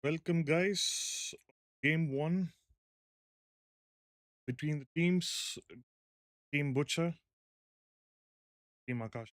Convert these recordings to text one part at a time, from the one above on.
Welcome, guys. Game one between the teams Team Butcher, Team Akasha.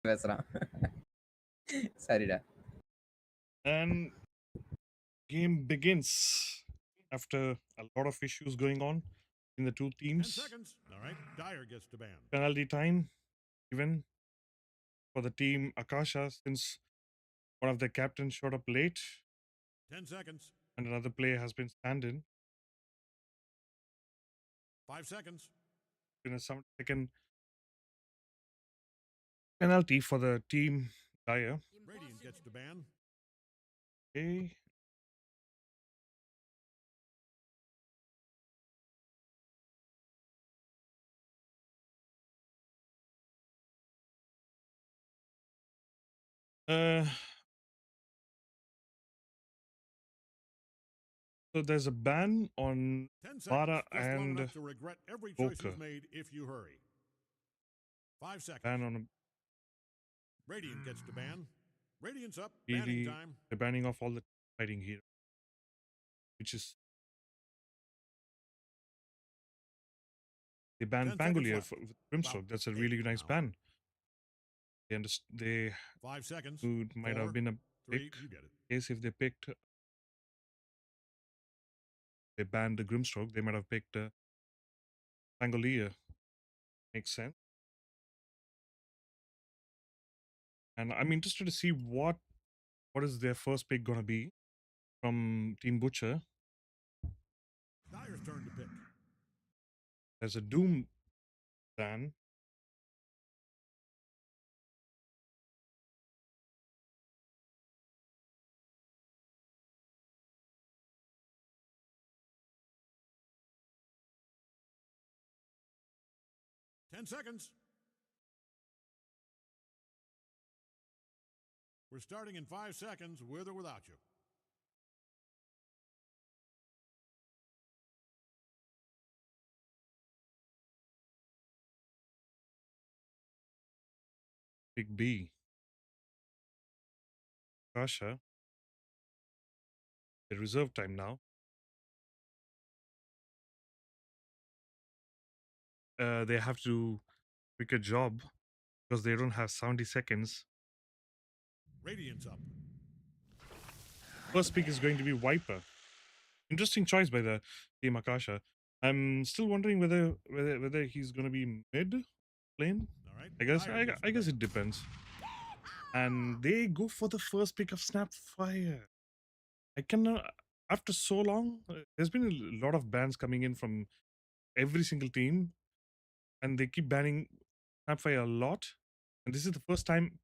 பேசுறான். சரிடா. And game begins after a lot of issues going on in the two 10 teams. seconds. All right. Dyer gets to ban. Penalty time given for the team Akasha since one of the captains showed up late 10 seconds. and another player has been stand-in. 5 seconds. In a 7-second penalty for the team Dyer. Radiant gets to ban. Okay. Uh, so there's a ban on 10 seconds. Mara Just long and enough to regret every choice Boker. you've made if you hurry. 5 seconds. Ban on Radiant gets to ban. Radiant's up. really Banning time. they're banning off all the fighting here, which is they banned 10 seconds Pangolier left. with Grimstroke. About That's a 8 really nice now. ban. They 5 seconds. would might 4, have been a 3, pick you get it. case if they banned the Grimstroke, they might have picked Pangolier. Makes sense. And I'm interested to see what is their first pick gonna be from Team Butcher. Dyer's turn to pick. There's a Doom ban. Ten seconds. We're starting in 5 seconds with or without you. Pick B. Akasha. The reserve time now. They have to pick a job because they don't have 70 seconds. Radiant's up. First pick is going to be Viper. Interesting choice by the team Akasha. I'm still wondering whether he's going to be mid lane. All right. I guess Dyer gets I to guess ban. it depends. And they go for the first pick of Snapfire. I cannot. After so long, there's been a lot of bans coming in from every single team, and they keep banning Snapfire a lot. And this is the first time.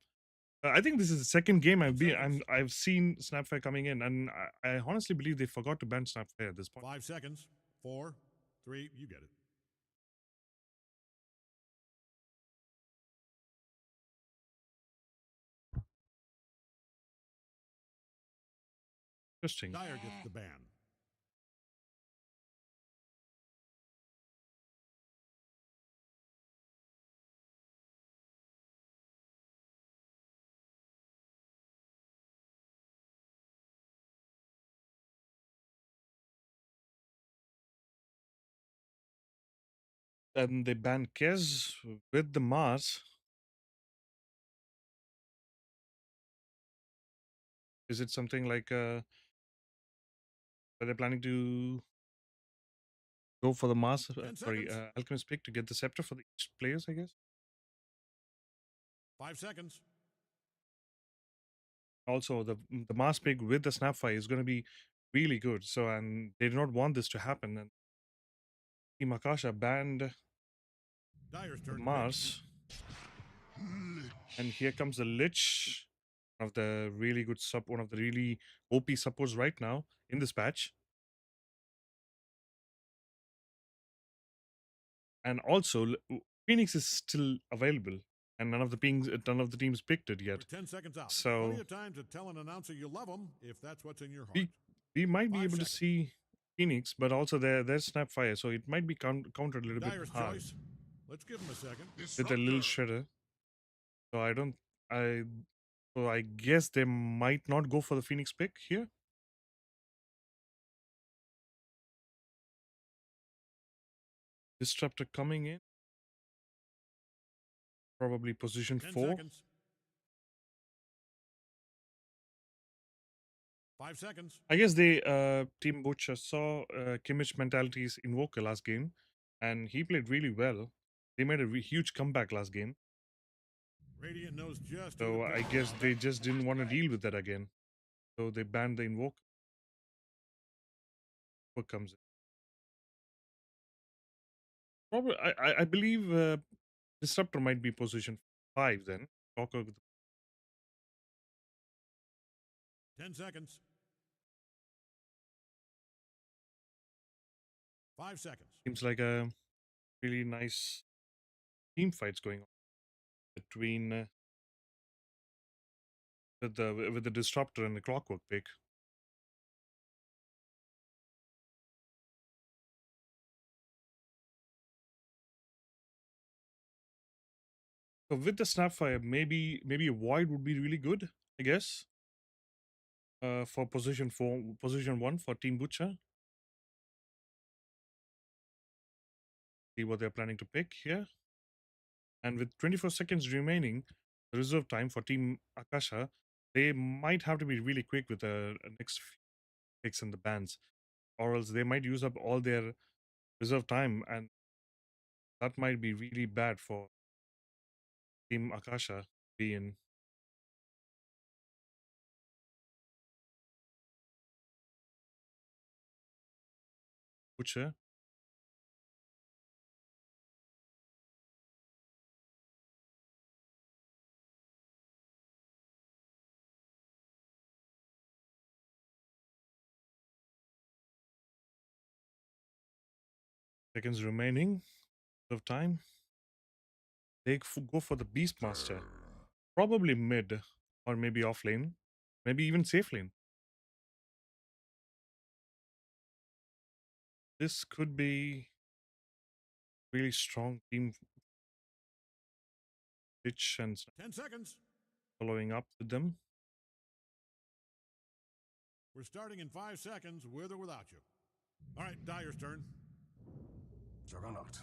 I think this is the second game I've seen Snapfire coming in, and I honestly believe they forgot to ban Snapfire at this point. 5 seconds. 4, 3, you get it. Interesting. Dyer gets the ban. And they ban Kez with the Mars. Is it something like are they planning to go for the Mars? 10 Sorry, seconds. Alchemist pick to get the scepter for the each players, I guess. 5 seconds. Also, the Mars pick with the Snapfire is going to be really good. So, and they do not want this to happen. And Team Akasha banned Dyer's the turn to Mars. And here comes the Lich, one of the really good one of the really OP supports right now in this patch. And also, Phoenix is still available, and none of the teams picked it yet. We're 10 seconds out. So Plenty of time to tell an announcer you love them if that's what's in your heart. we might be 5 able seconds. to see Phoenix, but also there's Snapfire, so it might be countered a little Dyer's bit hard choice. Let's give him a second. with a little shredder. So I guess they might not go for the Phoenix pick here. Disruptor coming in. Probably position 10 4. seconds. 5 seconds. I guess they Team Butcher saw Kimmich mentality's Invoker last game, and he played really well. They made a huge comeback last game, Radiant knows just who to so pick I here, guess I'll they bet. just didn't want to deal with that again. So they banned the Invoker. What comes in? Probably, I believe Disruptor might be position 5 then. Talker 10 seconds. 5 seconds. seems like a really nice team fights going on between with the Disruptor and the Clockwork pick. So with the Snapfire, maybe a Void would be really good, I guess. For position 1 for Team Butcher. See what they're planning to pick here. And with 24 seconds remaining, the reserve time for Team Akasha, they might have to be really quick with the next few picks and the bans, or else they might use up all their reserve time, and that might be really bad for Team Akasha being Butcher. Seconds remaining of time. They go for the Beastmaster. Probably mid or maybe off lane. Maybe even safe lane. This could be really strong team pitch and 10 seconds. following up with them. We're starting in 5 seconds, with or without you. All right, Dyer's turn. Juggernaut.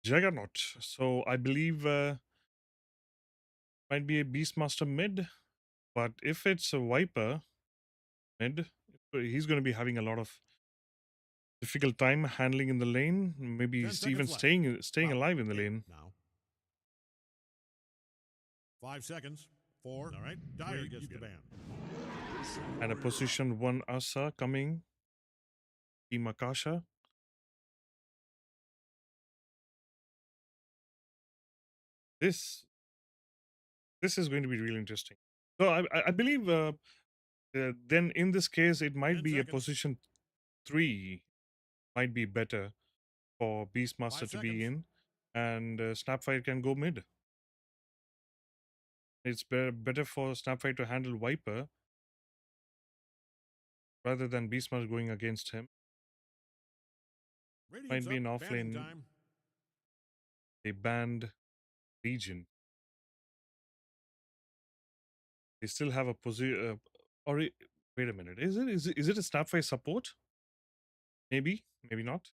Juggernaut. So I believe might be a Beastmaster mid, but if it's a Viper mid, he's going to be having a lot of difficult time handling in the lane. Maybe 10 even seconds left. staying About alive in the 8 lane. now. 5 seconds. 4. All right, Dyer gets the ban. And a position 1 Asa coming. Team Akasha. This is going to be really interesting. So I believe then in this case it might 10 be a seconds. position 3 might be better for Beastmaster 5 to be seconds. in, and Snapfire can go mid. It's better for Snapfire to handle Viper rather than Beastmaster going against him. Radiant's Might be up. an Banning offlane. time. They banned Legion. They still have a position. Wait a minute. Is it a Snapfire support? Maybe, maybe not,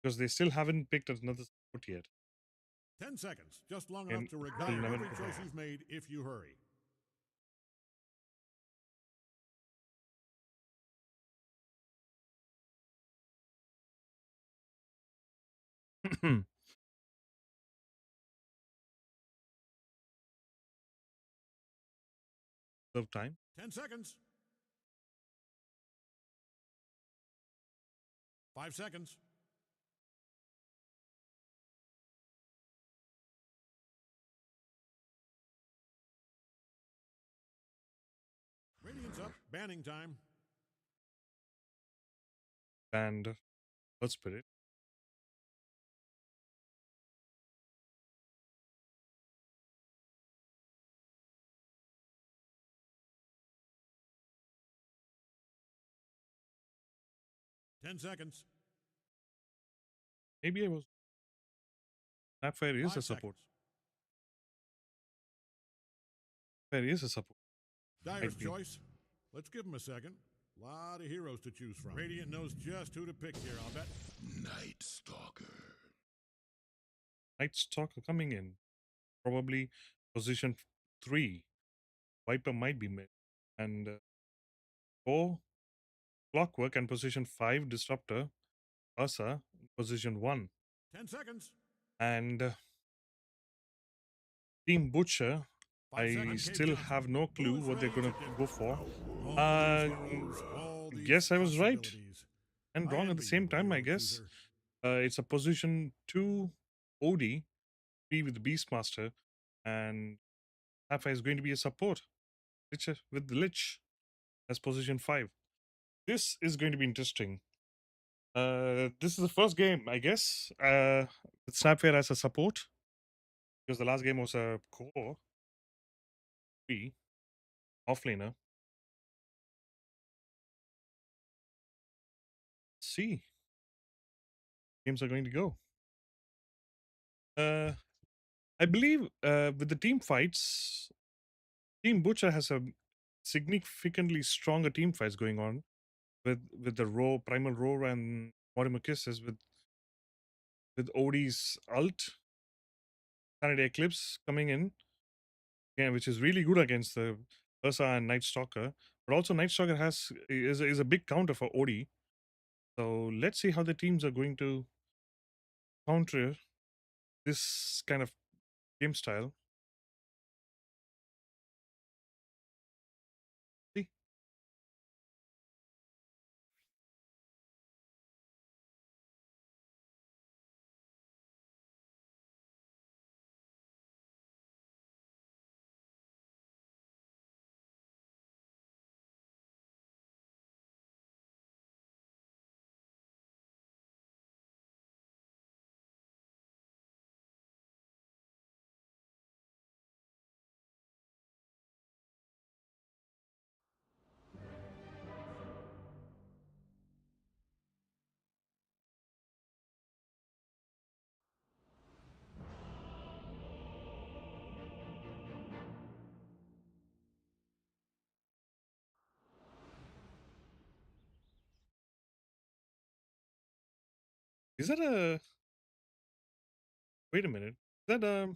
because they still haven't picked another support yet. 10 seconds. Just long And enough to will regret never every know. choice you've made if you hurry. Of time. 10 seconds. 5 seconds. Radiant's up. Banning time. Banned Earth Spirit. Ten seconds. Maybe I was. Snapfire is 5 a support. seconds. Snapfire is a support. Dyer's Might be. choice. Let's give him a second. Lot of heroes to choose from. Radiant knows just who to pick here, I'll bet. Night Stalker. Night Stalker coming in. Probably position 3 Viper might be mid. And 4 Clockwork and position 5 Disruptor. Akasha position 1. 10 seconds. And Team Butcher, 5 I seconds. still Johnson. have no clue Who is what they're ready going to to begin go the for. battle? All these Guess I was right possibilities. and I wrong at the envy same you, time, I hero guess. chooser. It's a position 2 OD, 3 with the Beastmaster, and Sapphire is going to be a support with the Lich as position 5. This is going to be interesting. This is the first game, I guess, with Snapfire as a support, because the last game was a core 3 offlaner. See, games are going to go. I believe with the team fights, Team Butcher has a significantly stronger team fights going on with the Row, Primal Row, and Mortimer Kisses with OD's ult, Sanity Eclipse coming in, yeah, which is really good against the Ursa and Night Stalker. But also Night Stalker is a big counter for OD. So let's see how the teams are going to counter this kind of game style. See. Is that a... Wait a minute. Is that a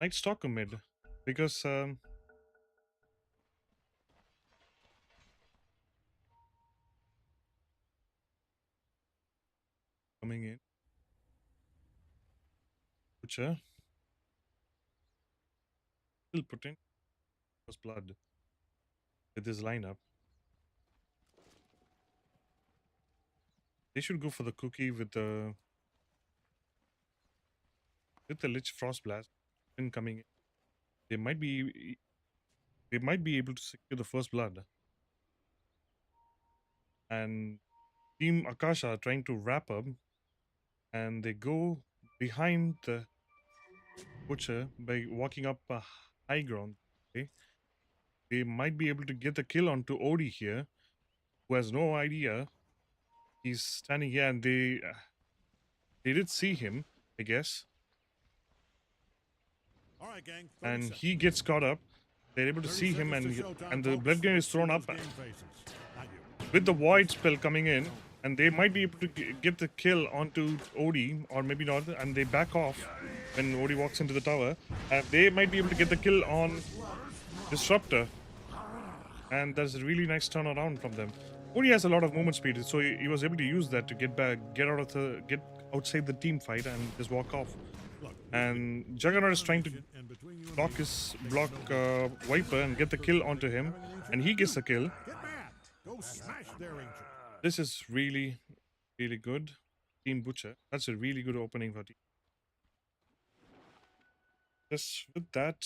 Night Stalker mid? Because coming in, Butcher still putting first blood with his lineup. They should go for the cookie with the Lich Frost Blast incoming in. They might be able to secure the first blood. And Team Akasha are trying to wrap up, and they go behind the Butcher by walking up a high ground. Okay? They might be able to get the kill onto Odie here, who has no idea he's standing here, and they did see him, I guess. All right, gang. 30 And seconds. he gets caught up. They're able to 30 see him, seconds to and showtime, and the folks. blood grenade is Let's see thrown those up game faces. Not you. with the void spell coming in, and they might be able to get the kill onto Odie, or maybe not, and they back off when Odie walks into the tower. And they might be able to get the kill on Disruptor, and that's a really nice turnaround from them. Odie has a lot of movement speed, so he was able to use that to get outside the team fight and just walk off. Look, And Juggernaut is trying to and between you and block me, Viper and get the kill onto him, and he gets the kill. get mad. Go smash their ancient. This is really, really good. Team Butcher. That's a really good opening for team. Just with that,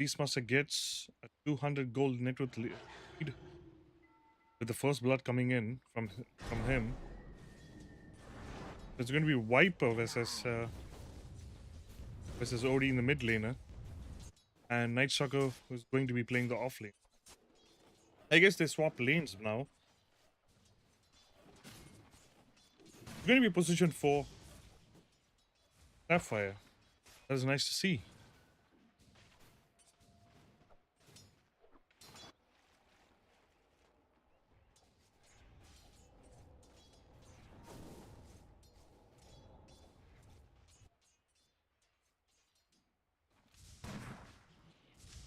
Beastmaster gets a 200 gold net worth lead with the first blood coming in from him. It's going to be Viper versus Odie in the mid laner, and Night Stalker who's going to be playing the off lane. I guess they swap lanes now. It's going to be position 4 Sapphire. That's nice to see.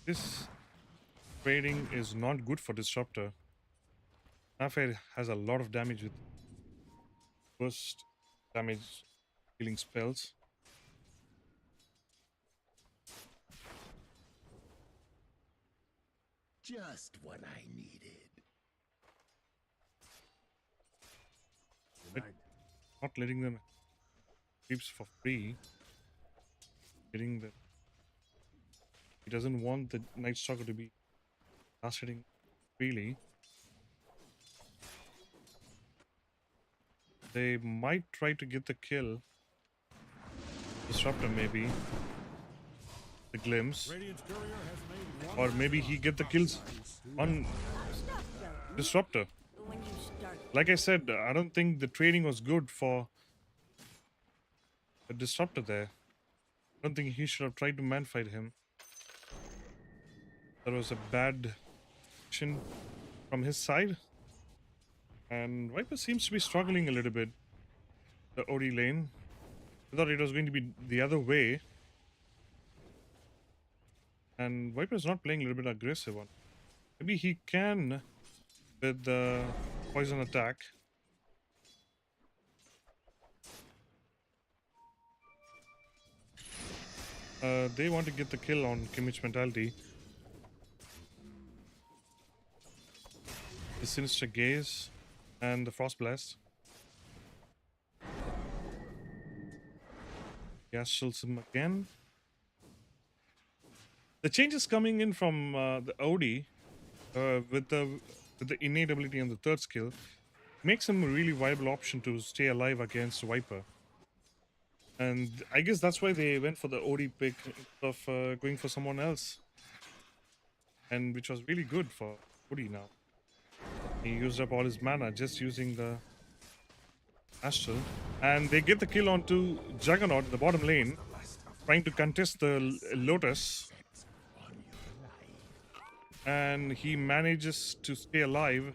This trading is not good for Disruptor. Snapfire has a lot of damage with burst damage healing spells. Just what I needed. Good night. Not letting them creeps for free. Getting the he doesn't want the Night Stalker to be last hitting freely. They might try to get the kill. Disruptor maybe. The glimpse. Radiant's courier has made one Or maybe he get the kills on Disruptor. When you start, Like I said, I don't think the trading was good for the Disruptor there. I don't think he should have tried to man fight him. That was a bad action from his side. And Viper seems to be struggling a little bit. The OD lane. I thought it was going to be the other way. And Viper's not playing a little bit aggressive on. Maybe he can with the poison attack. They want to get the kill on Kimmich Mentality. The Sinister Gaze and the Frost Blast. Gas shields him again. The changes coming in from the OD with the innate ability and the third skill makes him a really viable option to stay alive against Viper. And I guess that's why they went for the OD pick instead of going for someone else. And which was really good for OD now. He used up all his mana just using the Astral. And they get the kill onto Juggernaut in the bottom lane, trying to contest the Lotus. And he manages to stay alive.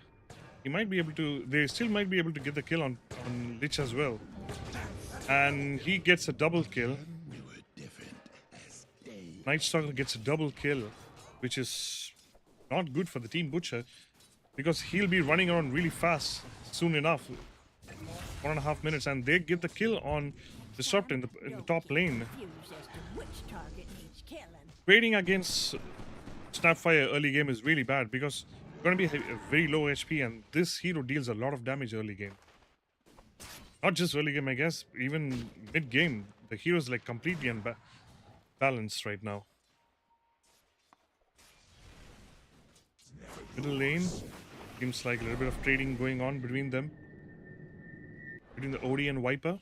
He might be able to, they still might be able to get the kill on Lich as well. And he gets a double kill. We were different as day. Night Stalker gets a double kill, which is not good for the Team Butcher because he'll be running around really fast soon enough. 1.5 minutes, and they get the kill on Disruptor in the top lane. confused as to which target needs killing. Trading against Snapfire early game is really bad because you're going to be very low HP, and this hero deals a lot of damage early game. Not just early game, I guess, even mid game. The hero's like completely unbalanced right now. Middle lane seems like a little bit of trading going on between them, between the OD and Viper.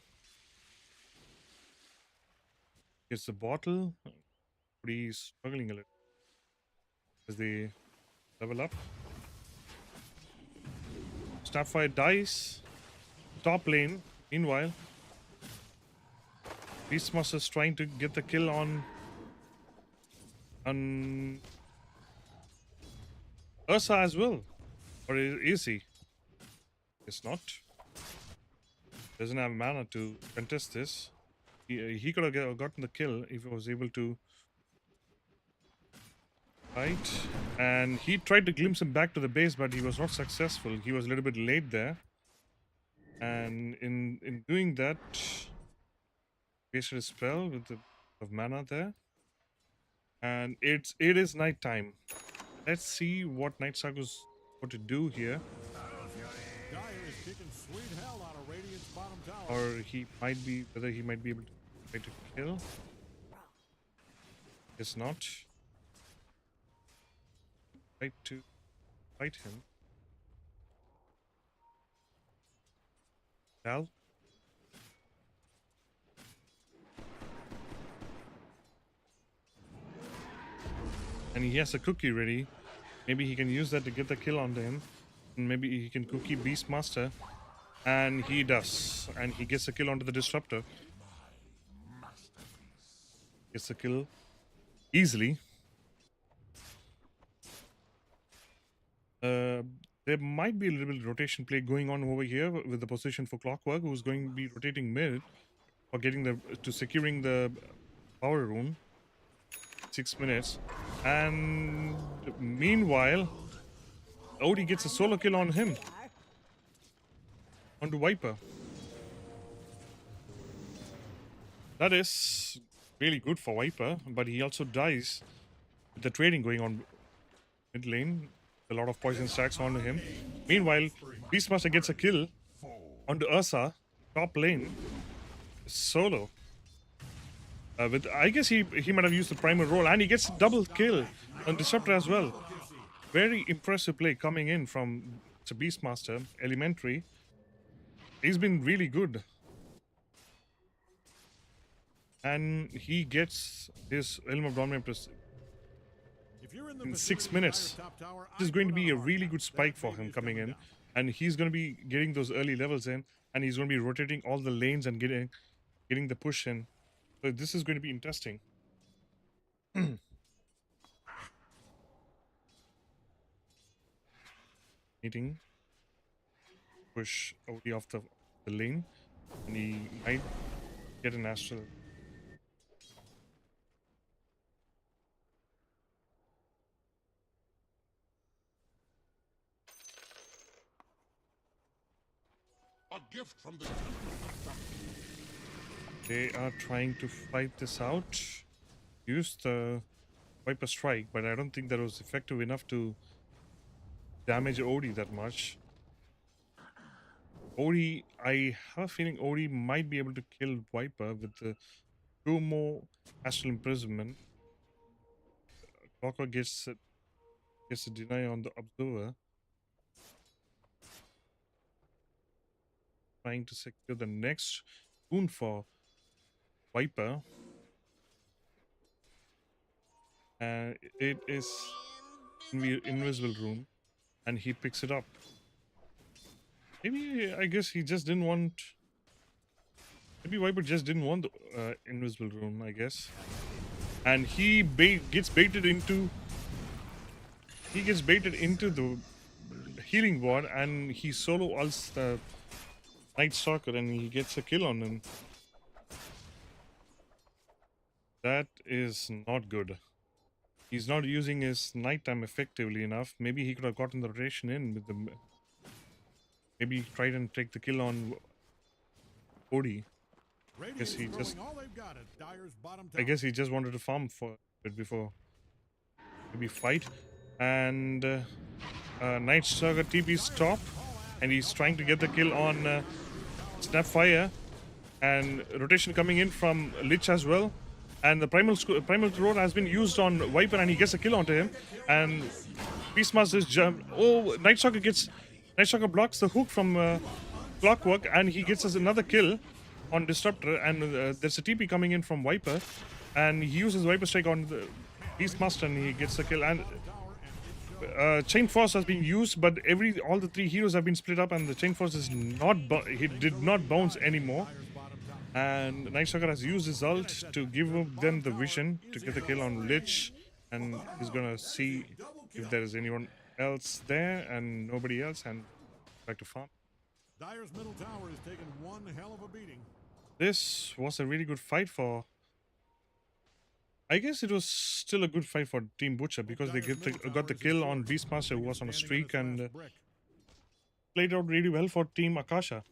Gets the bottle. OD is struggling a little as they level up. Snapfire dies. Top lane. Meanwhile, Beastmaster is trying to get the kill on Ursa as well. Or is he? It's not. Doesn't have mana to contest this. He could have gotten the kill if he was able to fight. And he tried to glimpse him back to the base, but he was not successful. He was a little bit late there. And in doing that, wasted a spell with the of mana there. And it is night time. Let's see what Night Stalker's going to do here. Dire is kicking sweet hell out of Radiant's bottom tower. Or whether he might be able to try to kill. Guess not. Try to fight him. Val? And he has a cookie ready. Maybe he can use that to get the kill onto him. And maybe he can cookie Beastmaster. And he does. And he gets a kill onto the Disruptor. Gets a kill easily. There might be a little bit of rotation play going on over here with the position for Clockwork, who's going to be rotating mid for getting securing the power rune. 6 minutes. And meanwhile, Odie gets a solo kill on him, onto Viper. That is really good for Viper, but he also dies with the trading going on mid lane. A lot of poison stacks onto him. Meanwhile, Beastmaster gets a kill onto Ursa, top lane, solo. With I guess he might have used the primal role, and he gets a double kill on Disruptor as well. Very impressive play coming in from the Beastmaster, Elementary. He's been really good. And he gets his Helm of Dominance in 6 minutes. This is going to be a really good spike for him coming in. And he's going to be getting those early levels in. And he's going to be rotating all the lanes and getting the push in. So this is going to be interesting. Meeting. Push Odie off the lane. And he might get an Astral. A gift from the They are trying to fight this out. Use the Viper Strike, but I don't think that was effective enough to damage Odie that much. Odie, I have a feeling Odie might be able to kill Viper with the 2 more Astral Imprisonment. Clocker gets a deny on the Observer. Trying to secure the next boon for Viper. And it is in the invisible room, and he picks it up. Maybe, I guess he just didn't want... Maybe Viper just didn't want the invisible room, I guess. And he gets baited into... He gets baited into the healing ward, and he solo ults the Night Stalker, and he gets a kill on him. That is not good. He's not using his nighttime effectively enough. Maybe he could have gotten the rotation in with the... Maybe he tried and take the kill on Odie. I guess he just wanted to farm for it before maybe fight. And Night Stalker TP's top, and he's trying to get the kill on Snapfire. And rotation coming in from Lich as well. And the primal throat has been used on Viper, and he gets a kill onto him. And Beastmaster's jump. Oh, Night Stalker blocks the hook from Clockwork, and he gets us another kill on Disruptor. And there's a TP coming in from Viper, and he uses Viper Strike on the Beastmaster, and he gets a kill. And Chain Force has been used, but all the 3 heroes have been split up, and the Chain Force is not. He did not bounce anymore. And Night Stalker has used his ult to give them the vision to get the kill on Lich, and he's gonna see if there is anyone else there, and nobody else, and back to farm. Dire's middle tower has taken one hell of a beating. This was a really good fight for... I guess it was still a good fight for Team Butcher, because they got the kill on Beastmaster, who was on a streak, and played out really well for Team Akasha.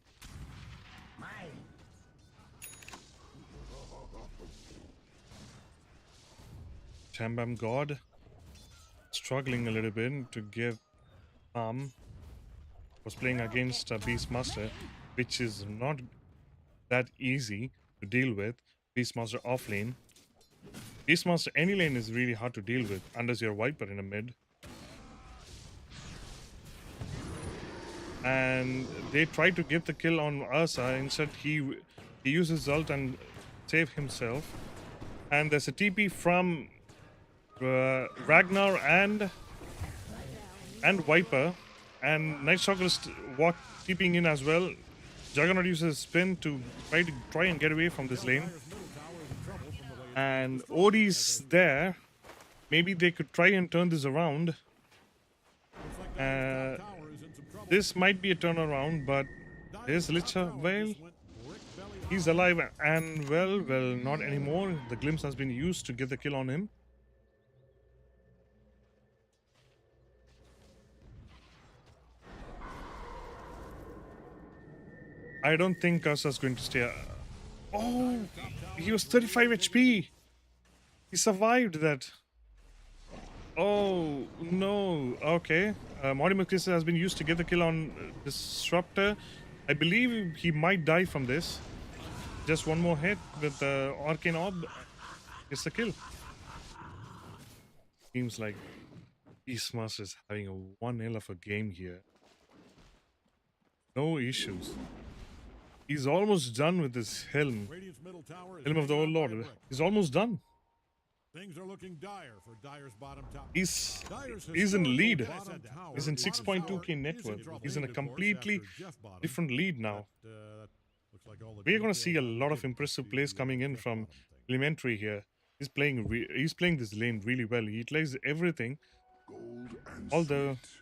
Tambam God struggling a little bit to get was playing against a Beastmaster, which is not that easy to deal with. Beastmaster off lane. Beastmaster any lane is really hard to deal with unless you're Viper in a mid. And they try to get the kill on Ursa. Instead he uses ult and save himself. And there's a TP from Ragnar and Viper, and Night Stalker is keeping in as well. Juggernaut uses spin to try and get away from this lane, and Odie's there. Maybe they could try and turn this around. This might be a turnaround, but there's Licha. Well, he's alive, and well, not anymore. The glimpse has been used to get the kill on him. I don't think Akasa's going to stay. Oh, he was 35 HP. He survived that. Oh no. Okay. Mortimer Crystal has been used to get the kill on Disruptor. I believe he might die from this. Just one more hit with the Arcane Orb. It's a kill. Seems like Esports is having a 1-0 of a game here. No issues. He's almost done with this helm. Radiant's middle tower is Helm of the hanging on by a Overlord. brick. He's almost done. Things are looking dire for Dire's bottom tower. He's Dire's he's in historical lead. bottom tower He's in is 6.2k in net worth. trouble. He's in a Of course, completely after Jeff bottom, different lead now. that, looks like all the We're going to details see a on the lot of table impressive to plays coming in Jeff from bottom thing. Elementary here. He's playing this lane really well. He utilizes everything, Gold and all the sweet.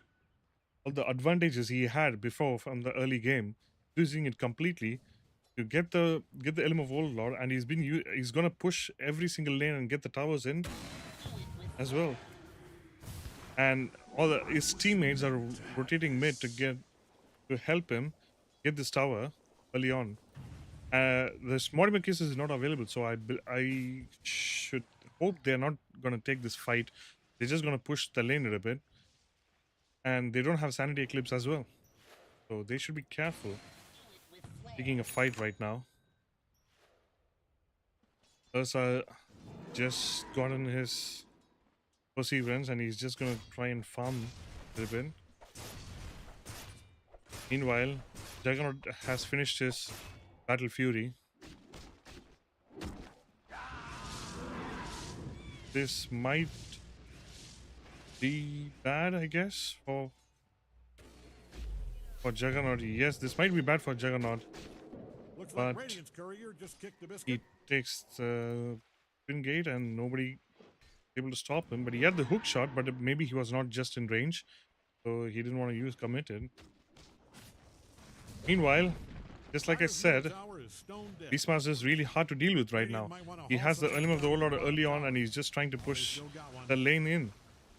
all the advantages he had before from the early game, using it completely to get the Elm of Overlord, and he's gonna push every single lane and get the towers in as well. And his teammates are rotating mid to help him get this tower early on. The Mortimer Kiss is not available, so I should hope they're not gonna take this fight. They're just gonna push the lane a little bit, and they don't have Sanity Eclipse as well, so they should be careful taking a fight right now. Ursa just gotten his perseverance, and he's just gonna try and farm a little bit. Meanwhile, Juggernaut has finished his Battle Fury. This might be bad, I guess, for Juggernaut. Yes, this might be bad for Juggernaut. Looks But like Radiant's courier just kicked the He biscuit. takes the pin gate and nobody able to stop him. But he had the hook shot, but maybe he was not just in range, so he didn't want to use committed. Meanwhile, just like I Dire's middle said, tower is stone dead. Beastmaster is really hard to deal with right Radiant now. might wanna He haul has the some Element of the down Overlord bottom early on, tower. and he's just trying to They push still got one. the lane in.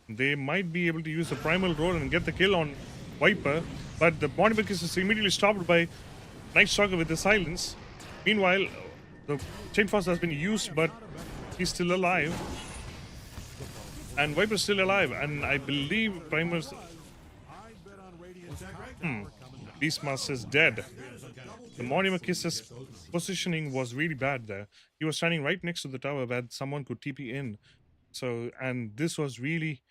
They might be able to use the primal roll and get the kill on Viper, but the Bonificus is immediately stopped by Night Stalker with the silence. Meanwhile, the Chain Force has been used, but he's still alive. And Viper's still alive, and I believe Primer's I'd bet on Radiant's tower coming down. Beastmaster is dead. The Mortimer Kiss's positioning was really bad there. He was standing right next to the tower where someone could TP in. So, and this was really,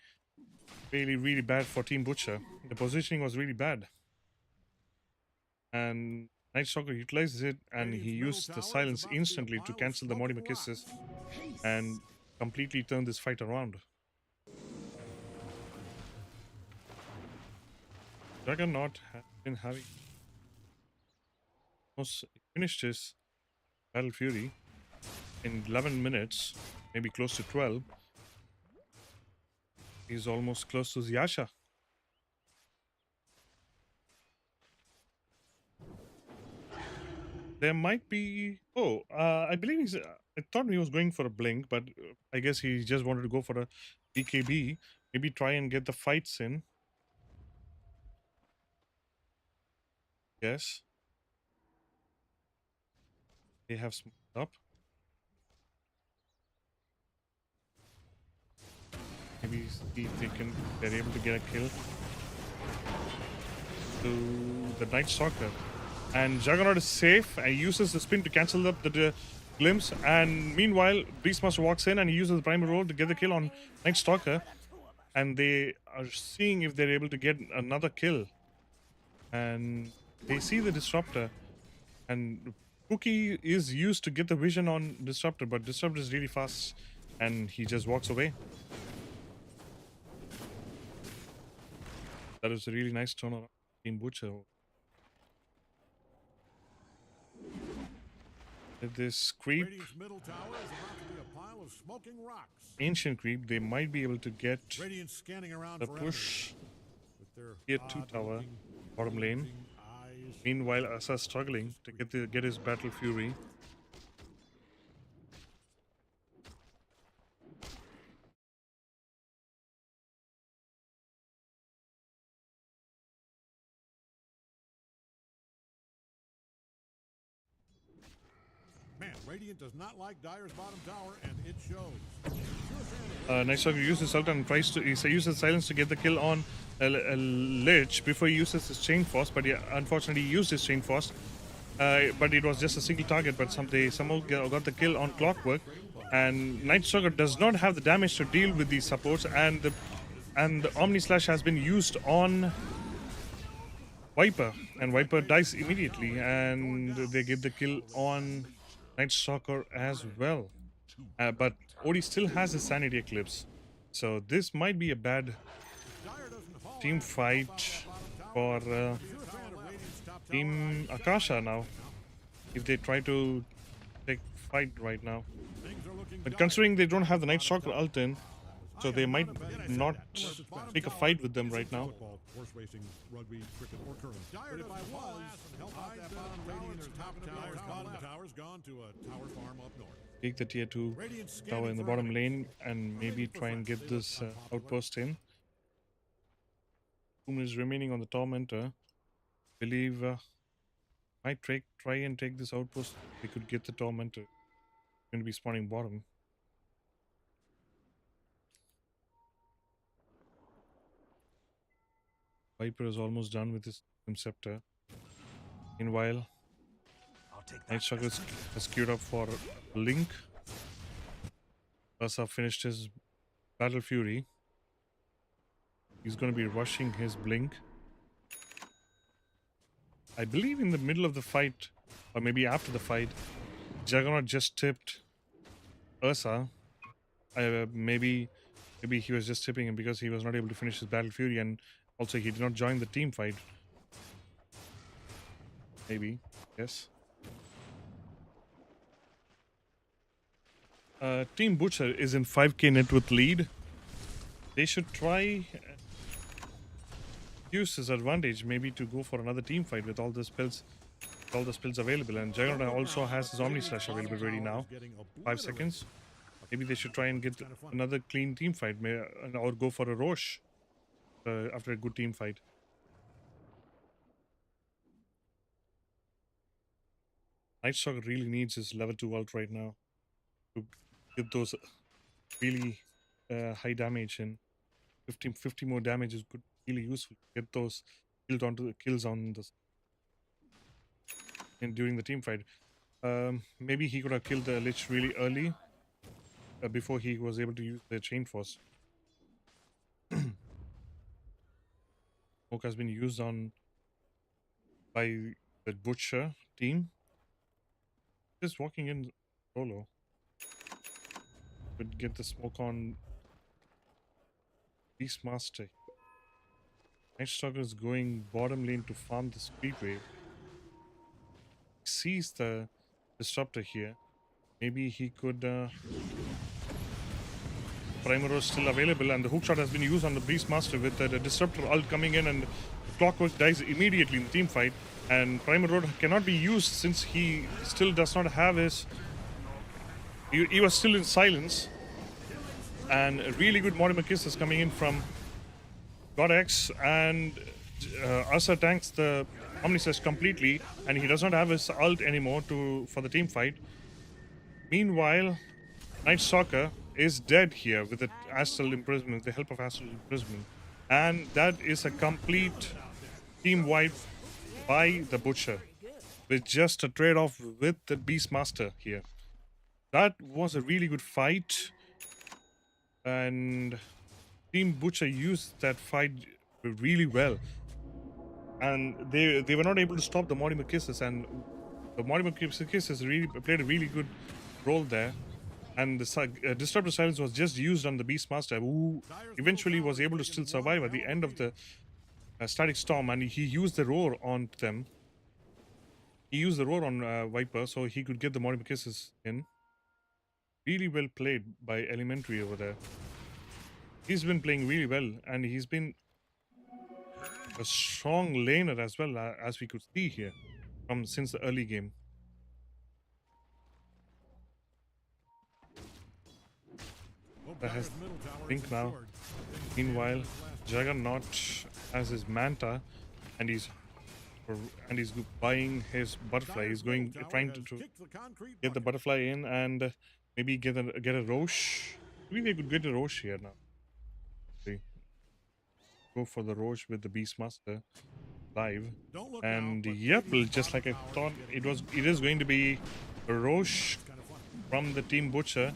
really bad for Team Butcher. The positioning was really bad. And Night Stalker utilizes it, and he used the silence instantly to cancel the Mortimer Kisses and completely turn this fight around. Juggernaut has been having almost finished his Battle Fury in 11 minutes, maybe close to 12. He's almost close to Yasha. There might be. Oh, I believe he's. I thought he was going for a blink, but I guess he just wanted to go for a BKB. Maybe try and get the fights in. Yes. They have smoked up. Maybe see if they're able to get a kill to the Night Stalker. And Juggernaut is safe and uses the spin to cancel up the glimpse. And meanwhile, Beastmaster walks in and he uses the primal roll to get the kill on Night Stalker. And they are seeing if they're able to get another kill. And they see the Disruptor. And Cookie is used to get the vision on Disruptor, but Disruptor is really fast and he just walks away. That was a really nice turnaround. Team Butcher. This creep, Radiant's middle tower is about to be a pile of smoking rocks. ancient creep, they might be able to get Radiant's scanning around the for push enemies with their tier 2 tower, odd-looking, bottom lane. bulging eyes. Meanwhile, Asa struggling to get his Battle Fury. Man, Radiant does not like Dire's bottom tower, and it shows. Night Stalker uses Sultan and tries to. He uses Silence to get the kill on a Lich before he uses his Chain Force, but he unfortunately used his Chain Force. But it was just a single target, but they somehow got the kill on Clockwork. And Night Stalker does not have the damage to deal with these supports, and the Omni Slash has been used on Viper, and Viper dies immediately, and they get the kill on Night Stalker as well. But Odie still has his Sanity Eclipse, so this might be a bad team fight for Team Akasha now, if they try to take fight right now. But considering they don't have the Night Stalker ult in, so they might not pick a fight with them right now. Horse racing, rugby, cricket, or curling. But if I was, help out that bottom tower's gone to a tower farm up north. Take the tier 2 tower in the bottom lane and maybe try and get this outpost in. 2 minutes remaining on the Tormentor. Believe might try and take this outpost. They could get the Tormentor. Going to be spawning bottom. Viper is almost done with his Scepter. Meanwhile, Night Stalker has queued up for Link. Ursa finished his Battle Fury. He's going to be rushing his Blink. I believe in the middle of the fight, or maybe after the fight, Juggernaut just tipped Ursa. Maybe he was just tipping him because he was not able to finish his Battle Fury, and also he did not join the team fight. Maybe, yes. Team Butcher is in 5k net worth lead. They should try use this advantage maybe to go for another team fight with all the spells available, and Juggernaut also has his Omni Slash available ready now. 5 seconds. Maybe they should try and get another clean team fight, or go for a Roche after a good team fight. Night Stalker really needs his level 2 ult right now to get those really high damage in. 50 more damage is good, really useful to get those kills on the during the team fight. Maybe he could have killed the Lich really early before he was able to use the Chain Force. Smoke has been used on by the Butcher team. Just walking in solo. Could get the smoke on Beastmaster. Night Stalker is going bottom lane to farm the speed wave. Sees the disruptor here. Maybe he could. Primer is still available, and the hookshot has been used on the Beastmaster with the disruptor ult coming in, and Clockwork dies immediately in the team fight. And Primer Road cannot be used since he still does not have his. He was still in silence, and a really good Mortimer Kiss is coming in from GodX, and Asa tanks the Omnislash completely, and he does not have his ult anymore for the team fight. Meanwhile, Night Stalker is dead here with the Astral Imprisonment, the help of Astral Imprisonment, and that is a complete team wipe by the Butcher with just a trade-off with the Beastmaster here. That was a really good fight, and Team Butcher used that fight really well, and they were not able to stop the Mortimer Kisses, and the Mortimer Kisses really played a really good role there. And the Disruptor Silence was just used on the Beastmaster, who eventually was able to still survive at the end of the Static Storm, and he used the Roar on them. He used the Roar on Viper, so he could get the Mortimer Kisses in. Really well played by Elementary over there. He's been playing really well, and he's been a strong laner as well, as we could see here since the early game. That has Blink now. Meanwhile, Juggernaut has his Manta, and he's and he's buying his butterfly. He's going trying to get the butterfly in and maybe get a Roche. Maybe they could get a Roche here now. Okay. Go for the Roche with the Beastmaster live. And yep, just like I thought, it is going to be a Roche from the Team Butcher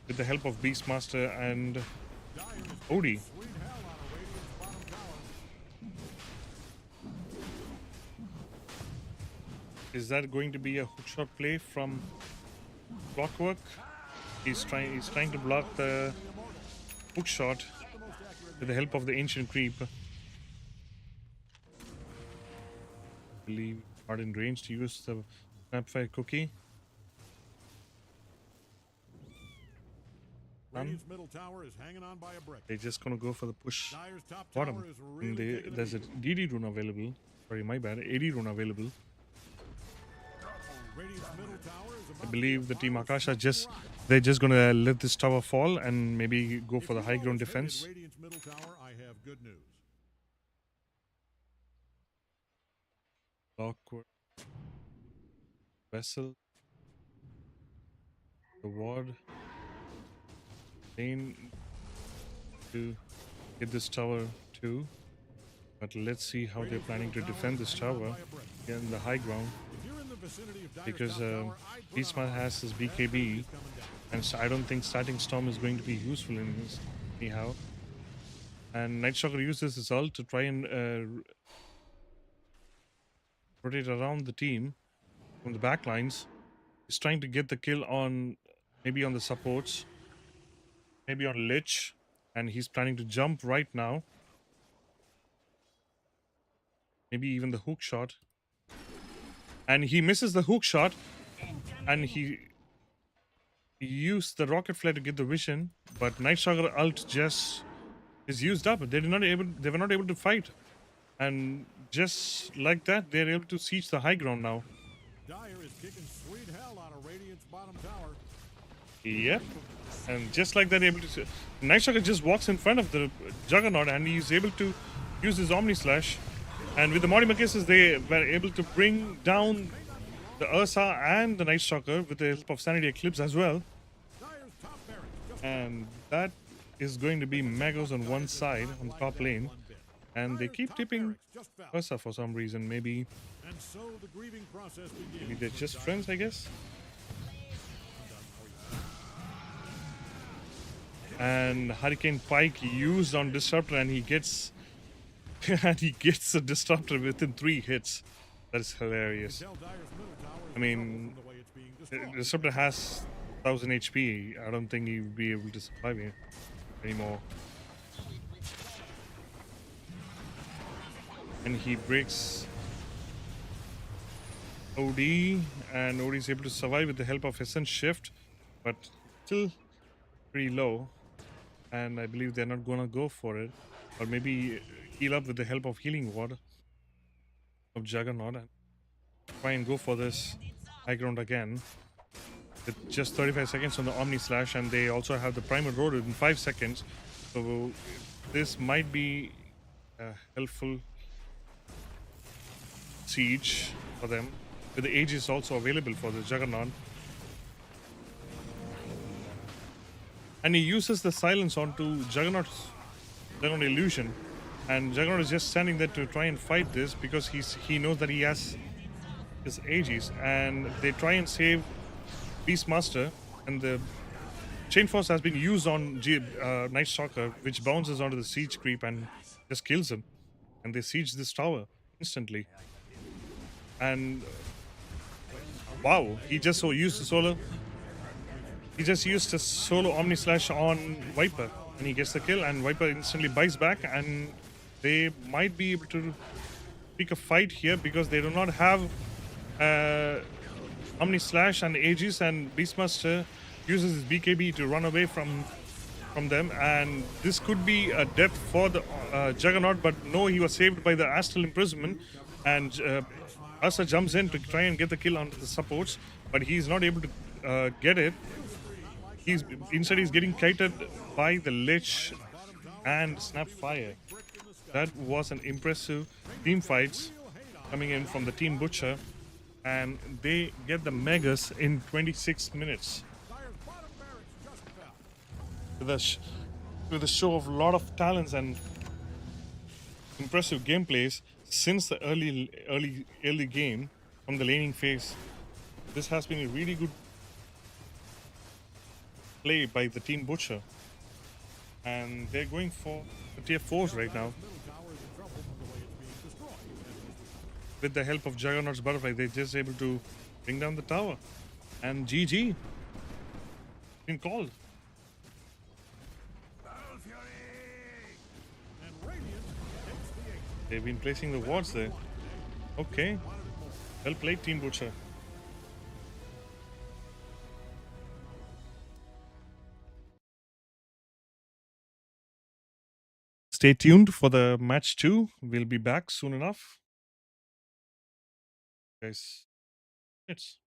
with the help of Beastmaster and Odie. Is that going to be a hookshot play from Clockwork? He's trying to block the hookshot with the help of the Ancient Creep. I believe not in range to use the Snapfire Cookie. Middle tower is hanging on by a brick. They're just gonna go for the push bottom. And there's a DD rune available. Sorry, my bad. AD rune available. I believe the team Akasha they're just gonna let this tower fall and maybe go for the high ground defense. Middle tower, I have good news. Awkward vessel. The ward. Lane to get this tower too. But let's see how they're planning to defend this tower in the high ground. Because Beastmaster has his BKB, and so I don't think starting Storm is going to be useful in this anyhow. And Nightstalker uses his ult to try and rotate around the team from the back lines. He's trying to get the kill on maybe on the supports, maybe on Lich, and he's planning to jump right now. Maybe even the hook shot. And he misses the hook shot, and he used the rocket flare to get the vision, but Nightstalker ult just is used up. They were not able to fight, and just like that, they're able to siege the high ground now. Dyer is kicking sweet hell out of Radiant's bottom tower. Yep, and just like that, able to Nightstalker just walks in front of the Juggernaut, and he's able to use his Omni Slash. And with the Mortimer Kisses, they were able to bring down the Ursa and the Nightstalker with the help of Sanity Eclipse as well. And that is going to be Magos on one side, on the top lane. And they keep tipping Ursa for some reason. Maybe they're just friends, I guess. And Hurricane Pike used on Disruptor, and he gets... and he gets a Disruptor within 3 hits. That is hilarious. I mean, Disruptor has 1000 HP. I don't think he would be able to survive it anymore. And he breaks OD, and OD is able to survive with the help of Essence Shift, but still pretty low. And I believe they're not gonna go for it, or maybe heal up with the help of Healing Ward of Juggernaut and try and go for this high ground again with just 35 seconds on the Omni Slash, and they also have the Primal Road in 5 seconds, so this might be a helpful siege for them, with the Aegis also available for the Juggernaut. And he uses the silence onto Juggernaut's illusion. And Juggernaut is just standing there to try and fight this because he knows that he has his Aegis, and they try and save Beastmaster, and the Chain Force has been used on Nightstalker, which bounces onto the Siege Creep and just kills him, and they siege this tower instantly. And wow, he just used the solo. He just used a solo Omni Slash on Viper, and he gets the kill, and Viper instantly buys back, and they might be able to pick a fight here because they do not have Omni Slash and Aegis, and Beastmaster uses his BKB to run away from them, and this could be a death for the Juggernaut, but no, he was saved by the Astral Imprisonment, and Asa jumps in to try and get the kill onto the supports, but he's not able to get it. Instead he's getting kited by the Lich and Snapfire. That was an impressive team fights coming in from the Team Butcher, and they get the Megas in 26 minutes. Dire's bottom barracks just fell. With a show of a lot of talents and impressive gameplays since the early game from the laning phase. This has been a really good play by the Team Butcher, and they're going for the tier 4s right now. Middle tower is in trouble from the way it's being destroyed. With the help of Juggernaut's Butterfly, they're just able to bring down the tower. And GG. Been called. And Radiant takes the 8. They've been placing the wards there. Okay. Well played, Team Butcher. Stay tuned for the match 2. We'll be back soon enough. Guys, it's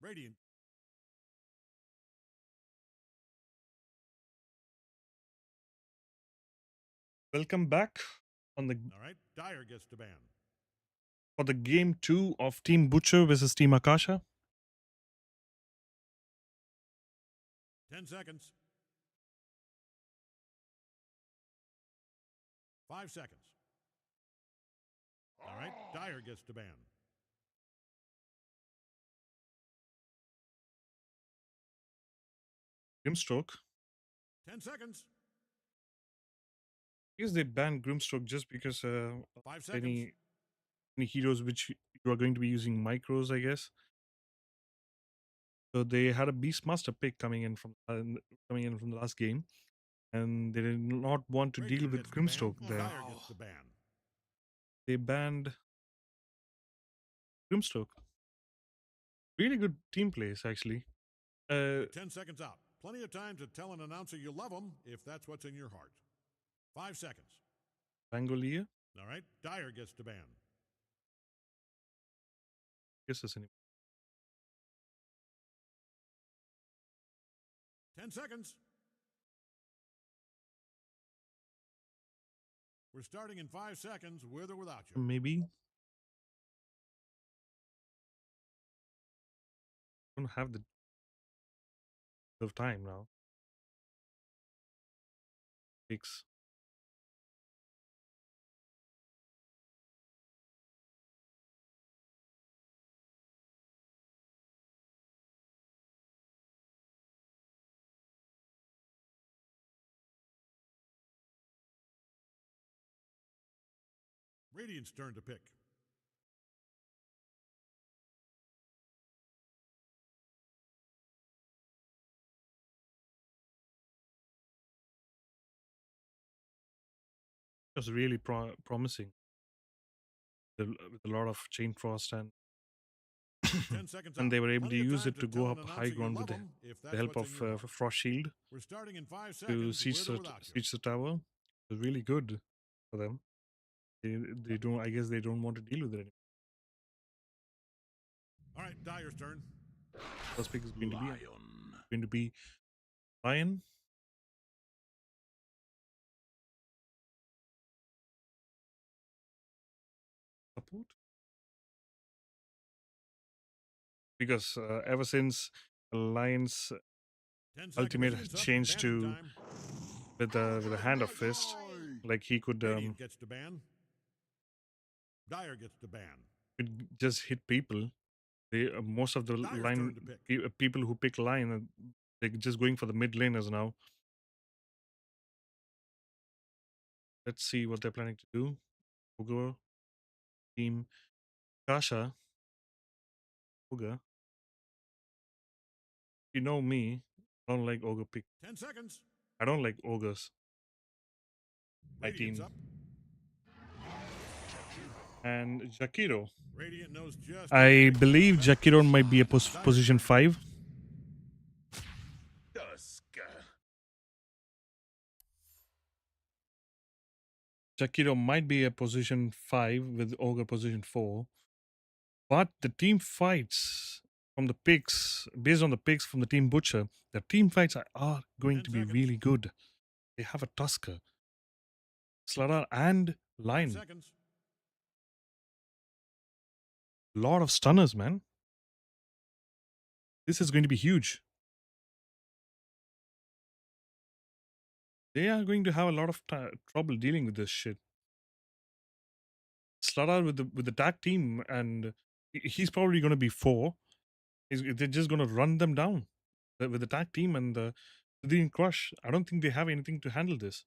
Radiant. Welcome back on the All right. Dire gets to ban. for the game 2 of Team Butcher versus Team Akasha. 10 seconds. 5 seconds. All right. Dire gets to ban. Grimstroke. 10 seconds. I guess they banned Grimstroke just because 5 seconds. any heroes which you are going to be using micros, I guess. So they had a Beastmaster pick coming in from the last game, and they did not want to deal Radiant with gets to ban. Grimstroke there. Dire gets to ban. They banned Grimstroke. Really good team plays, actually. 10 seconds out. Plenty of time to tell an announcer you love them if that's what's in your heart. 5 seconds. Bangolia. All right. Dire gets to ban. Guess that's any. 10 seconds. We're starting in 5 seconds with or without you. Maybe. Don't have the of time now. Picks. Radiant's turn to pick. It was really promising. With a lot of chain frost 10 seconds and out. they were able to Plenty of use time it to tell go an up high announcer you ground with love 'em if the that's help what's in your of heart. Frost Shield We're starting in 5 to seconds siege with or without you. siege the tower. It was really good for them. They don't. I guess they don't want to deal with it anymore. All right. Dire's turn. First pick is going Lion. to be Lion. Support. Because ever since Lion's 10 seconds. ultimate has Radiant's up. changed Banning to time. with a hand of fist, like he could Radiant gets to ban. Dire gets to ban. could just hit people. They most of the Dire's line turn to pick. people who pick Lion, they're just going for the mid laners now. Let's see what they're planning to do. Ogre team Kasha. Ogre. You know me. I don't like ogre pick. 10 seconds. I don't like ogres. My Radiant's team. up. And Jakiro. Radiant knows just I how to believe make the best Jakiro might be a Dire's position turn. 5. Dusk. Jakiro might be a position 5 with ogre position 4. But the team fights from the picks, based on the picks from the team Butcher, the team fights are going 10 to be seconds. really good. They have a Tusker, Sladar, and 5 Lion. seconds. Lot of stunners, man. This is going to be huge. They are going to have a lot of trouble dealing with this shit. Sladar with the tag team, and he's probably going to be 4. They're just going to run them down with the tag team and the Crush. I don't think they have anything to handle this.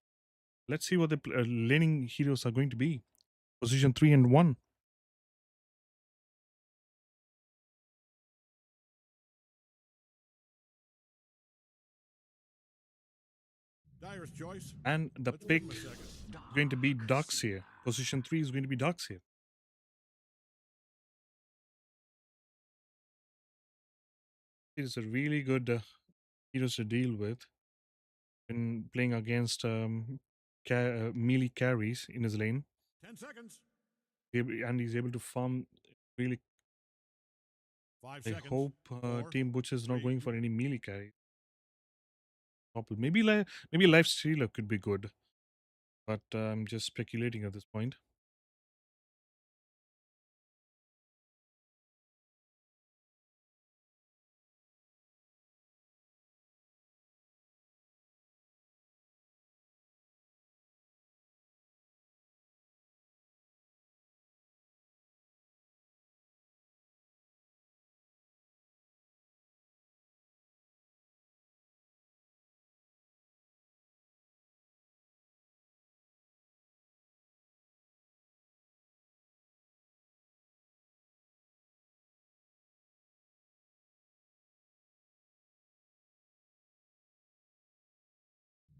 Let's see what the laning heroes are going to be. Position 3 and 1. Dire's choice. And the Let's give pick him a is second. going to be Darkseer. Position 3 is going to be Darkseer. It is a really good heroes to deal with when playing against melee carries in his lane. 10 seconds. And he's able to farm really 5 I seconds. hope 4, Team Butcher is not 3, going for any melee carry. Maybe maybe Life Stealer could be good, but I'm just speculating at this point.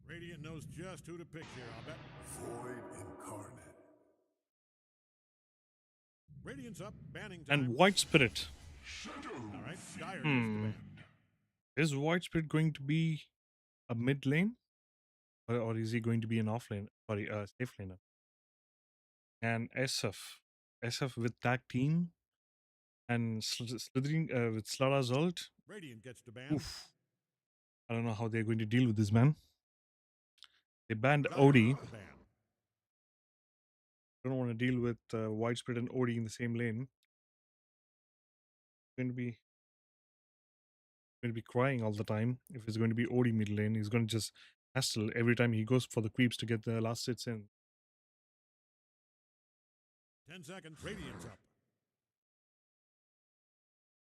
Radiant knows just who to pick here, I'll bet. Void incarnate. Radiant's up, banning And time. White Spirit. All right, Dire gets the Hmm. ban. Is White Spirit going to be a mid lane? Or is he going to be an off lane? Sorry, safe laner. And SF with tag team and Slithering with Slara's ult. Radiant gets the ban. Oof. I don't know how they're going to deal with this, man. They banned Dire Odie. gets the ban. Don't want to deal with White Spirit and Odie in the same lane. Going to be crying all the time. If it's going to be Odie mid lane, he's going to just hassle every time he goes for the creeps to get the last hits in. 10 seconds. Radiant's up.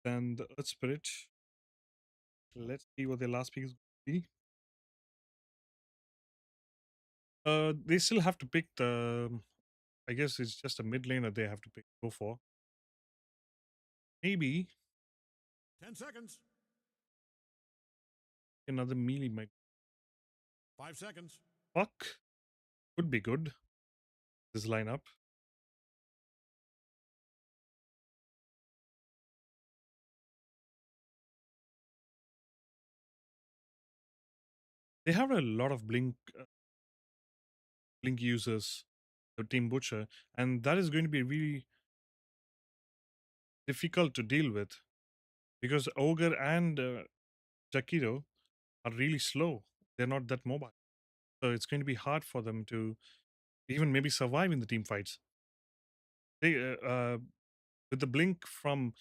Then the Earth Spirit. Let's see what their last pick is going to be. They still have to pick the. I guess it's just a mid laner they have to go for. Maybe 10 seconds. another melee might 5 seconds. fuck. Could be good. This lineup. They have a lot of blink users, the Team Butcher, and that is going to be really difficult to deal with because Ogre and Jakiro are really slow. They're not that mobile. So it's going to be hard for them to even maybe survive in the team fights. They with the blink from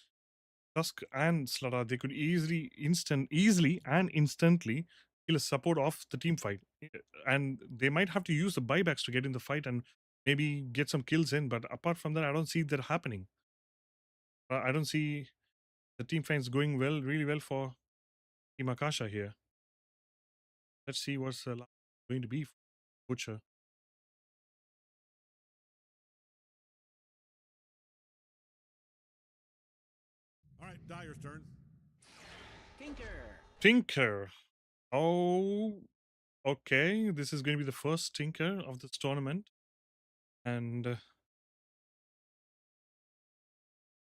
Tusk and Slara, they could easily and instantly kill a support off the team fight. And they might have to use the buybacks to get in the fight and maybe get some kills in. But apart from that, I don't see that happening. I don't see the team fights going really well for Team Akasha here. Let's see what's going to be for Butcher. All right, Dire's turn. Tinker. Oh, okay. This is going to be the first Tinker of this tournament. And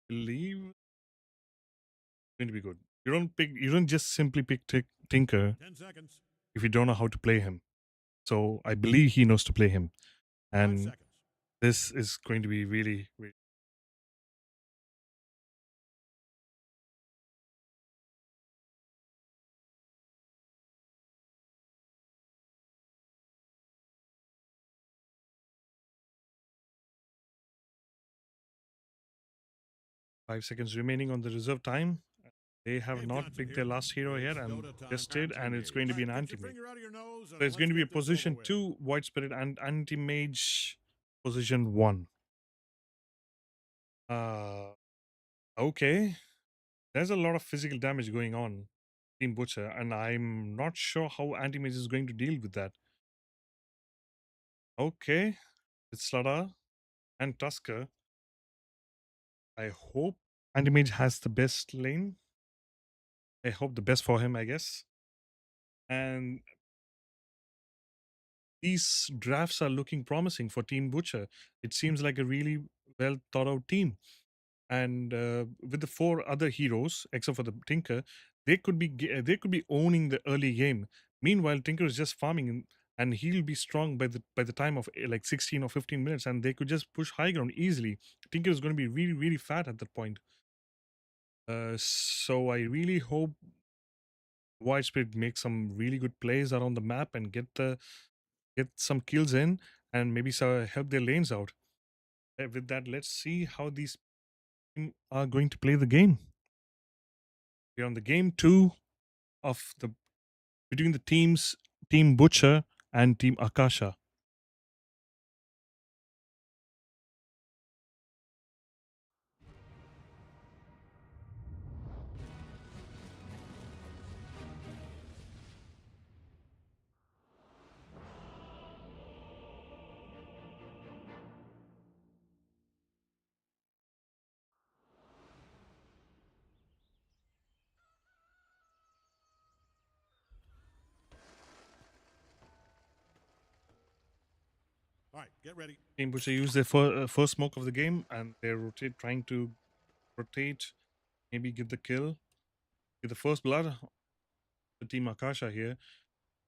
believe it's going to be good. You don't just simply pick Tinker 10 seconds. if you don't know how to play him. So I believe he knows to play him. 5 And seconds. this is going to be really, really 5 seconds remaining on the reserve time. They have Dave not Johnson picked here. their last hero yet It's and Dota time. just did, and it's going to be an All right, get anti-mage. your finger out of your nose and So it's going to let's be a get this over position with. 2 White Spirit and anti-mage position 1. Okay. There's a lot of physical damage going on, Team Butcher, and I'm not sure how anti-mage is going to deal with that. Okay. It's Slada and Tusker. I hope anti-mage has the best lane. I hope the best for him, I guess. And these drafts are looking promising for Team Butcher. It seems like a really well thought out team. And with the 4 other heroes, except for the Tinker, they could be owning the early game. Meanwhile, Tinker is just farming, and he'll be strong by the time of like 16 or 15 minutes, and they could just push high ground easily. Tinker is going to be really fat at that point. So I really hope Widespread makes some really good plays around the map and get some kills in and maybe help their lanes out. With that, let's see how these team are going to play the game. We're on the game 2 of the between the teams Team Butcher and Team Akasha. All right, get ready. Team Butcher use their first smoke of the game and they're trying to rotate, maybe get the kill, get the first blood. The Team Akasha here,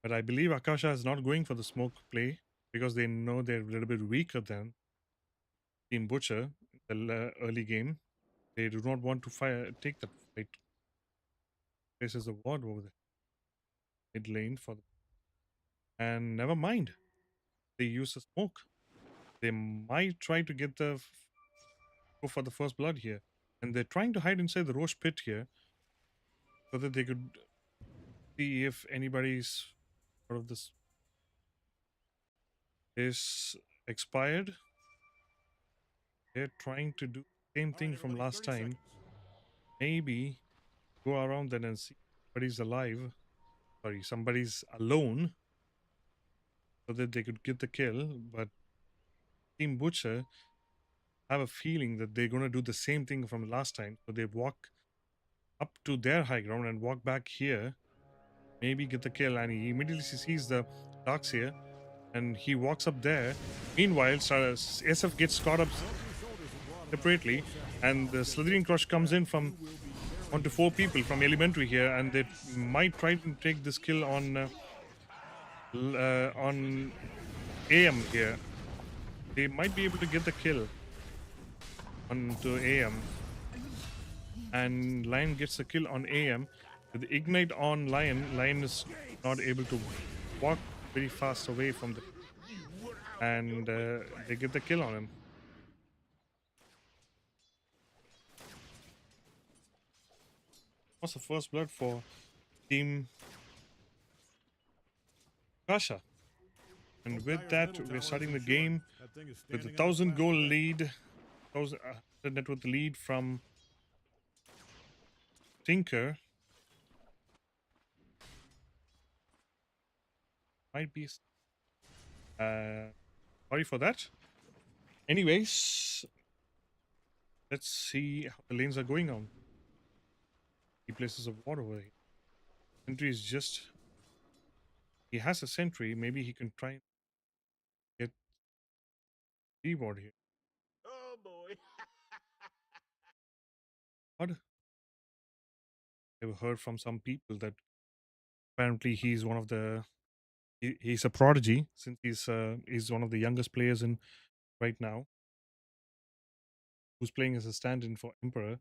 but I believe Akasha is not going for the smoke play because they know they're a little bit weaker than Team Butcher in the early game. They do not want to take that fight. Places a ward over the mid lane for them. And never mind, they use the smoke. They might try to go for the first blood here, and they're trying to hide inside the Roche pit here, so that they could see if anybody's out of this is expired. They're trying to do the same All thing right, from everybody, last 30 time. seconds. Maybe go around then and see somebody's alive. Sorry, somebody's alone, so that they could get the kill. But Team Butcher have a feeling that they're going to do the same thing from last time. So they walk up to their high ground and walk back here. Maybe get the kill. And he immediately sees the Darks here. And he walks up there. Meanwhile, SF gets caught up separately. And the Slithering Crush comes in from 1 to 4 people from Elementary here. And they might try to take this kill on AM here. They might be able to get the kill onto AM. And Lion gets the kill on AM. With the Ignite on Lion is not able to walk very fast away from the... And they get the kill on him. What's the first blood for Team Akasha? And with that, we're starting the game with a 1,000 goal lead. 1,000 net worth lead from Tinker. Might be... sorry for that. Anyways, let's see how the lanes are going on. He places a ward over here. Sentry is just... He has a sentry. Maybe he can try and get reward here. Oh boy. What? I've heard from some people that apparently he's one of the... he's a prodigy since he's one of the youngest players in right now who's playing as a stand-in for Emperor.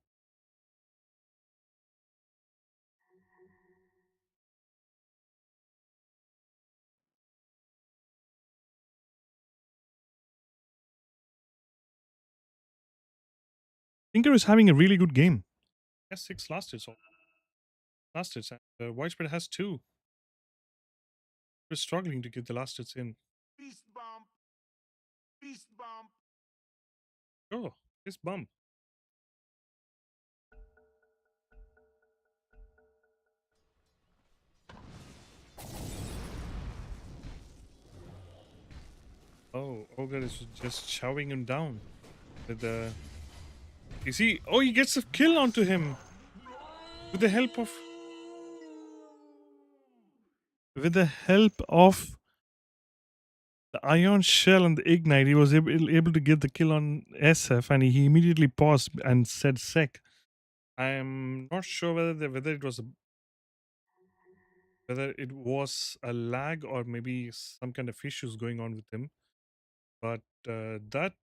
Tinker is having a really good game. He has 6 last hits. And Widespread has 2. We're struggling to get the last hits in. Beast bump. Beast bump. Oh, this bump. Oh, Ogre is just shoving him down with the... You see, oh, he gets a kill onto him with the help of... With the help of the Ion Shell and the Ignite, he was able to get the kill on SF, and he immediately paused and said "sec." I'm not sure whether it was a lag or maybe some kind of issues going on with him, but that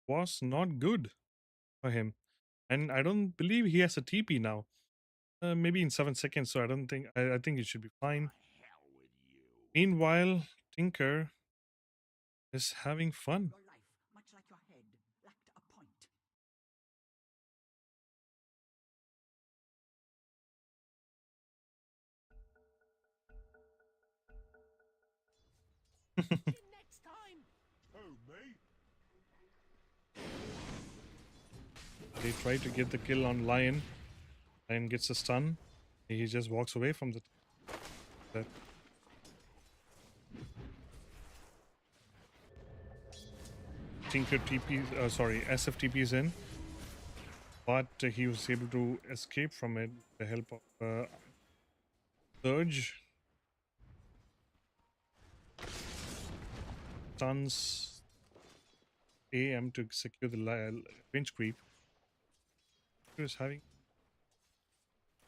was not good for him. And I don't believe he has a TP now. Maybe in 7 seconds, so I don't think I think it should be fine. Meanwhile, Tinker is having fun. Your life, much like your head, lacked a point. Next time. Who, me? They try to get the kill on Lion. Lion gets a stun. He just walks away from that. Tinker TP, SF TP is in, but he was able to escape from it with the help of Surge. Stuns AM to secure the range creep. He was having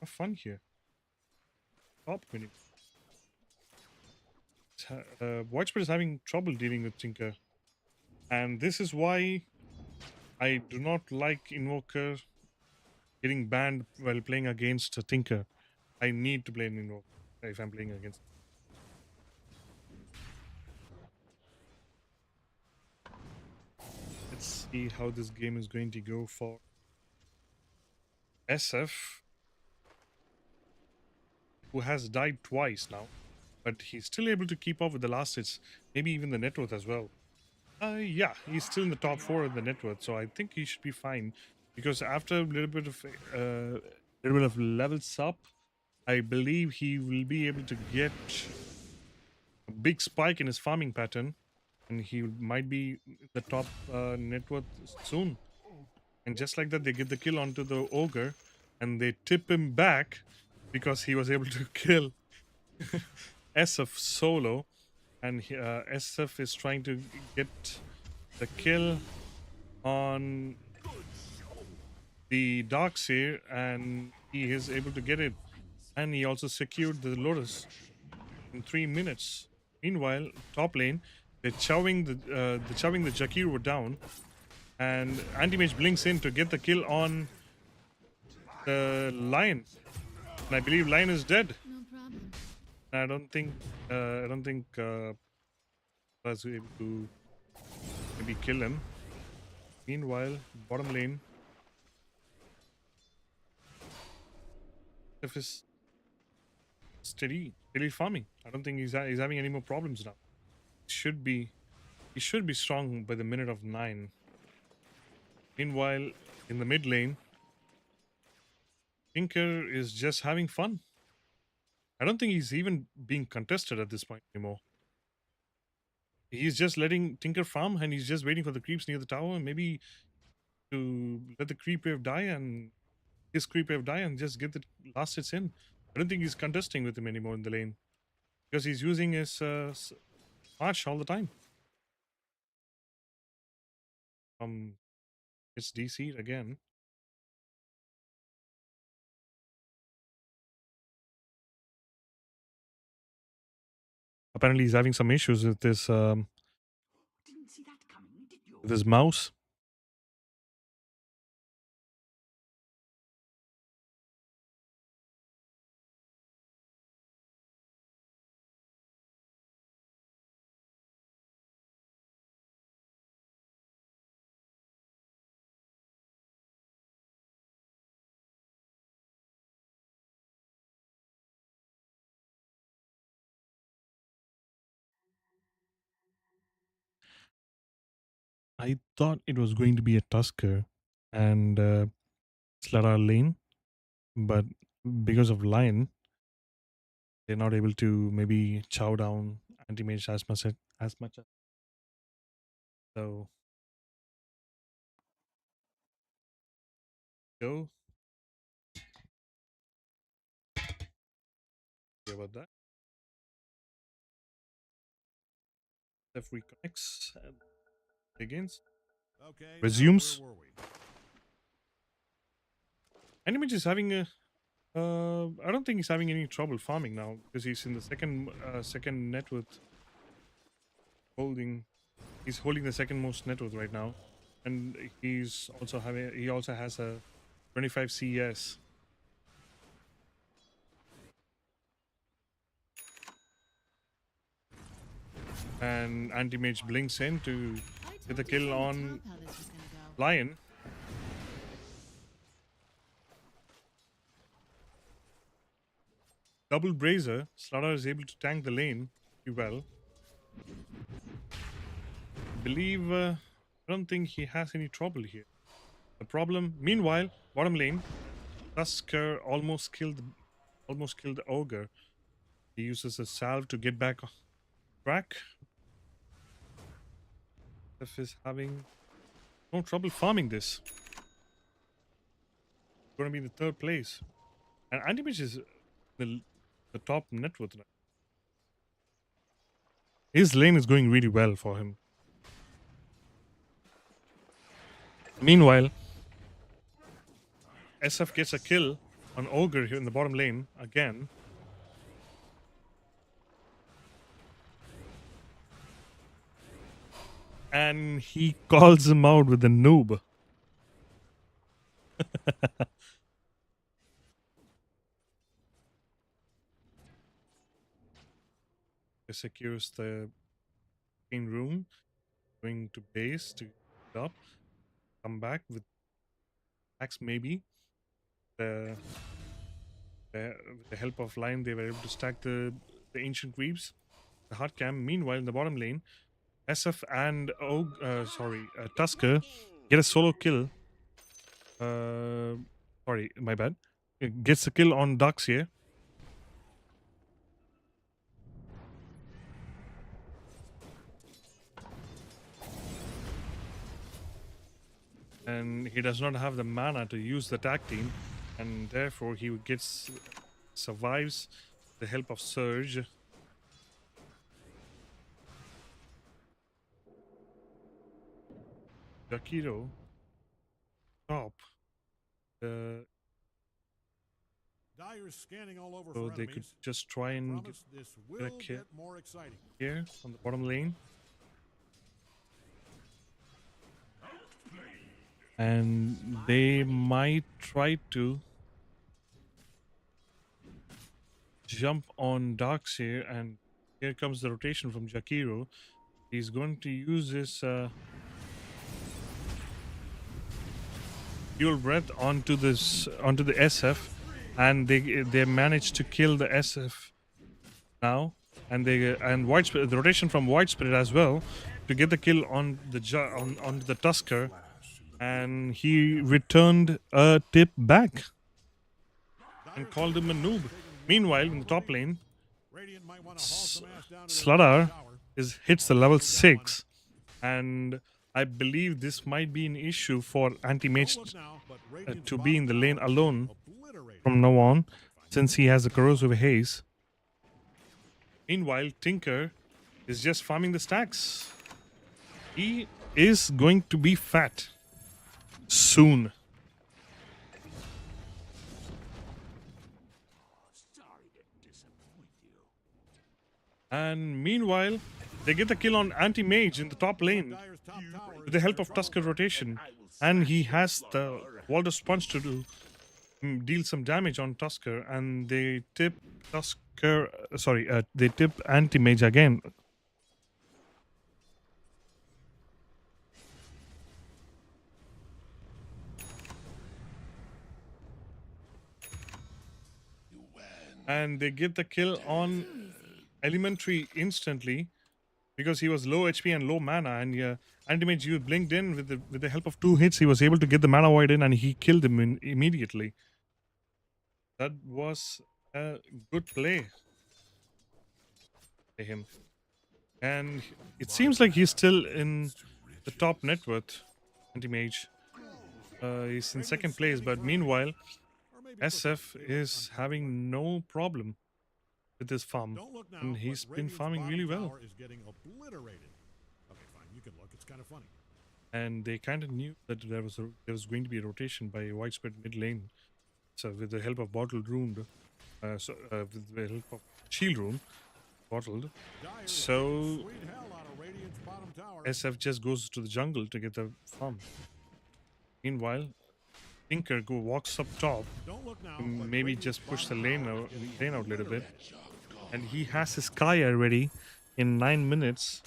fun here. Top winning. Watchbird is having trouble dealing with Tinker. And this is why I do not like Invoker getting banned while playing against a Tinker. I need to play an Invoker if I'm playing against. Let's see how this game is going to go for SF, who has died twice now, but he's still able to keep up with the last hits, maybe even the net worth as well. Yeah, he's still in the top 4 in the net worth, so I think he should be fine. Because after a little bit of levels up, I believe he will be able to get a big spike in his farming pattern, and he might be the top net worth soon. And just like that, they get the kill onto the ogre, and they tip him back because he was able to kill SF solo. And SF is trying to get the kill on the Darkseer, and he is able to get it. And he also secured the Lotus in 3 minutes. Meanwhile, top lane, they're chowing the Jakiro down, and Anti-Mage blinks in to get the kill on the Lion. And I believe Lion is dead. No problem. I don't think was able to maybe kill him. Meanwhile, bottom lane, if is steady farming. I don't think he's having any more problems now. He should be strong by the minute of 9. Meanwhile, in the mid lane, Tinker is just having fun. I don't think he's even being contested at this point anymore. He's just letting Tinker farm, and he's just waiting for the creeps near the tower, and maybe to let the creep wave die and his creep wave die and just get the last hits in. I don't think he's contesting with him anymore in the lane because he's using his march all the time. It's DC'd again. Apparently, he's having some issues with this Didn't see that coming, did you? with his mouse. I thought it was going to be a Tusker and Slara lane, but because of Lion, they're not able to maybe chow down anti-mage as much as so go. Sorry about that. F reconnects and begins. Okay, Resumes. now where were we? Anti-mage is having a I don't think he's having any trouble farming now because he's in the second net worth holding. He's holding the second most net worth right now, and he also has a 25 CS. And anti-mage blinks in to get the kill on Lion. Double Brazier. Slaughter is able to tank the lane pretty well. I don't think he has any trouble here. The problem, meanwhile, bottom lane, Tusker almost killed the ogre. He uses a salve to get back on track. If is having no trouble farming this. Going to be in the third place, and Anti-Mage is the top net worth now. His lane is going really well for him. Meanwhile, SF gets a kill on Ogre here in the bottom lane again. And he calls him out with a noob. He secures the main room, going to base to get up, come back with axe maybe. With the help of Lion, they were able to stack the ancient creeps, the hard cam. Meanwhile, in the bottom lane, SF and Tusker get a solo kill. Sorry, my bad. Gets a kill on Dux here. And he does not have the mana to use the tag team, and therefore he survives the help of Surge. Jakiro top. Dyer's scanning all over So for they could enemies. just try and Promise this get will a kill get more exciting. here on the bottom lane. And they might try to jump on Darks here, and here comes the rotation from Jakiro. He's going to use his fuel breath onto the SF, and they managed to kill the SF now, and White Spirit, the rotation from White Spirit as well, to get the kill on onto the Tusker, and he returned a tip back and called him a noob. Meanwhile, in the top lane, Radiant might want to haul some ass down to their Slaughter tower. hits the level 6, and I believe this might be an issue for Anti-Mage Don't look now, but Radiant's to be in the bottom lane tower is alone obliterated. from now on, since he has a corrosive haze. Meanwhile, Tinker is just farming the stacks. He is going to be fat soon. And meanwhile, they get the kill on Anti-Mage in the top lane Dyer's top tower with the help of Tusker rotation. And he has the Walder Sponge to deal some damage on Tusker, and they tip they tip Anti-Mage again. And they get the kill on Elementary instantly because he was low HP and low mana, and Anti-Mage you blinked in with the help of 2 hits. He was able to get the mana void in, and he killed him immediately. That was a good play by him. And it seems like he's still in the top net worth, Anti-Mage. He's in second place, but meanwhile, Or maybe SF is having no problem with his farm, Don't look now, and but he's been Radiant's farming bottom really well. tower is getting obliterated. Okay, fine. You can look. It's kind of funny. And they kind of knew that there was going to be a rotation by widespread mid lane. So with the help of Bottled Rune, with the help of Shield Rune, Bottled, Dyer is so sweet hell out of Radiant's bottom tower. SF just goes to the jungle to get the farm. Meanwhile, Tinker walks up top, Don't look now, and but maybe Radiant's just push the bottom lane tower out, is getting lane out a little bit. obliterated. And he has his Kaya ready in 9 minutes.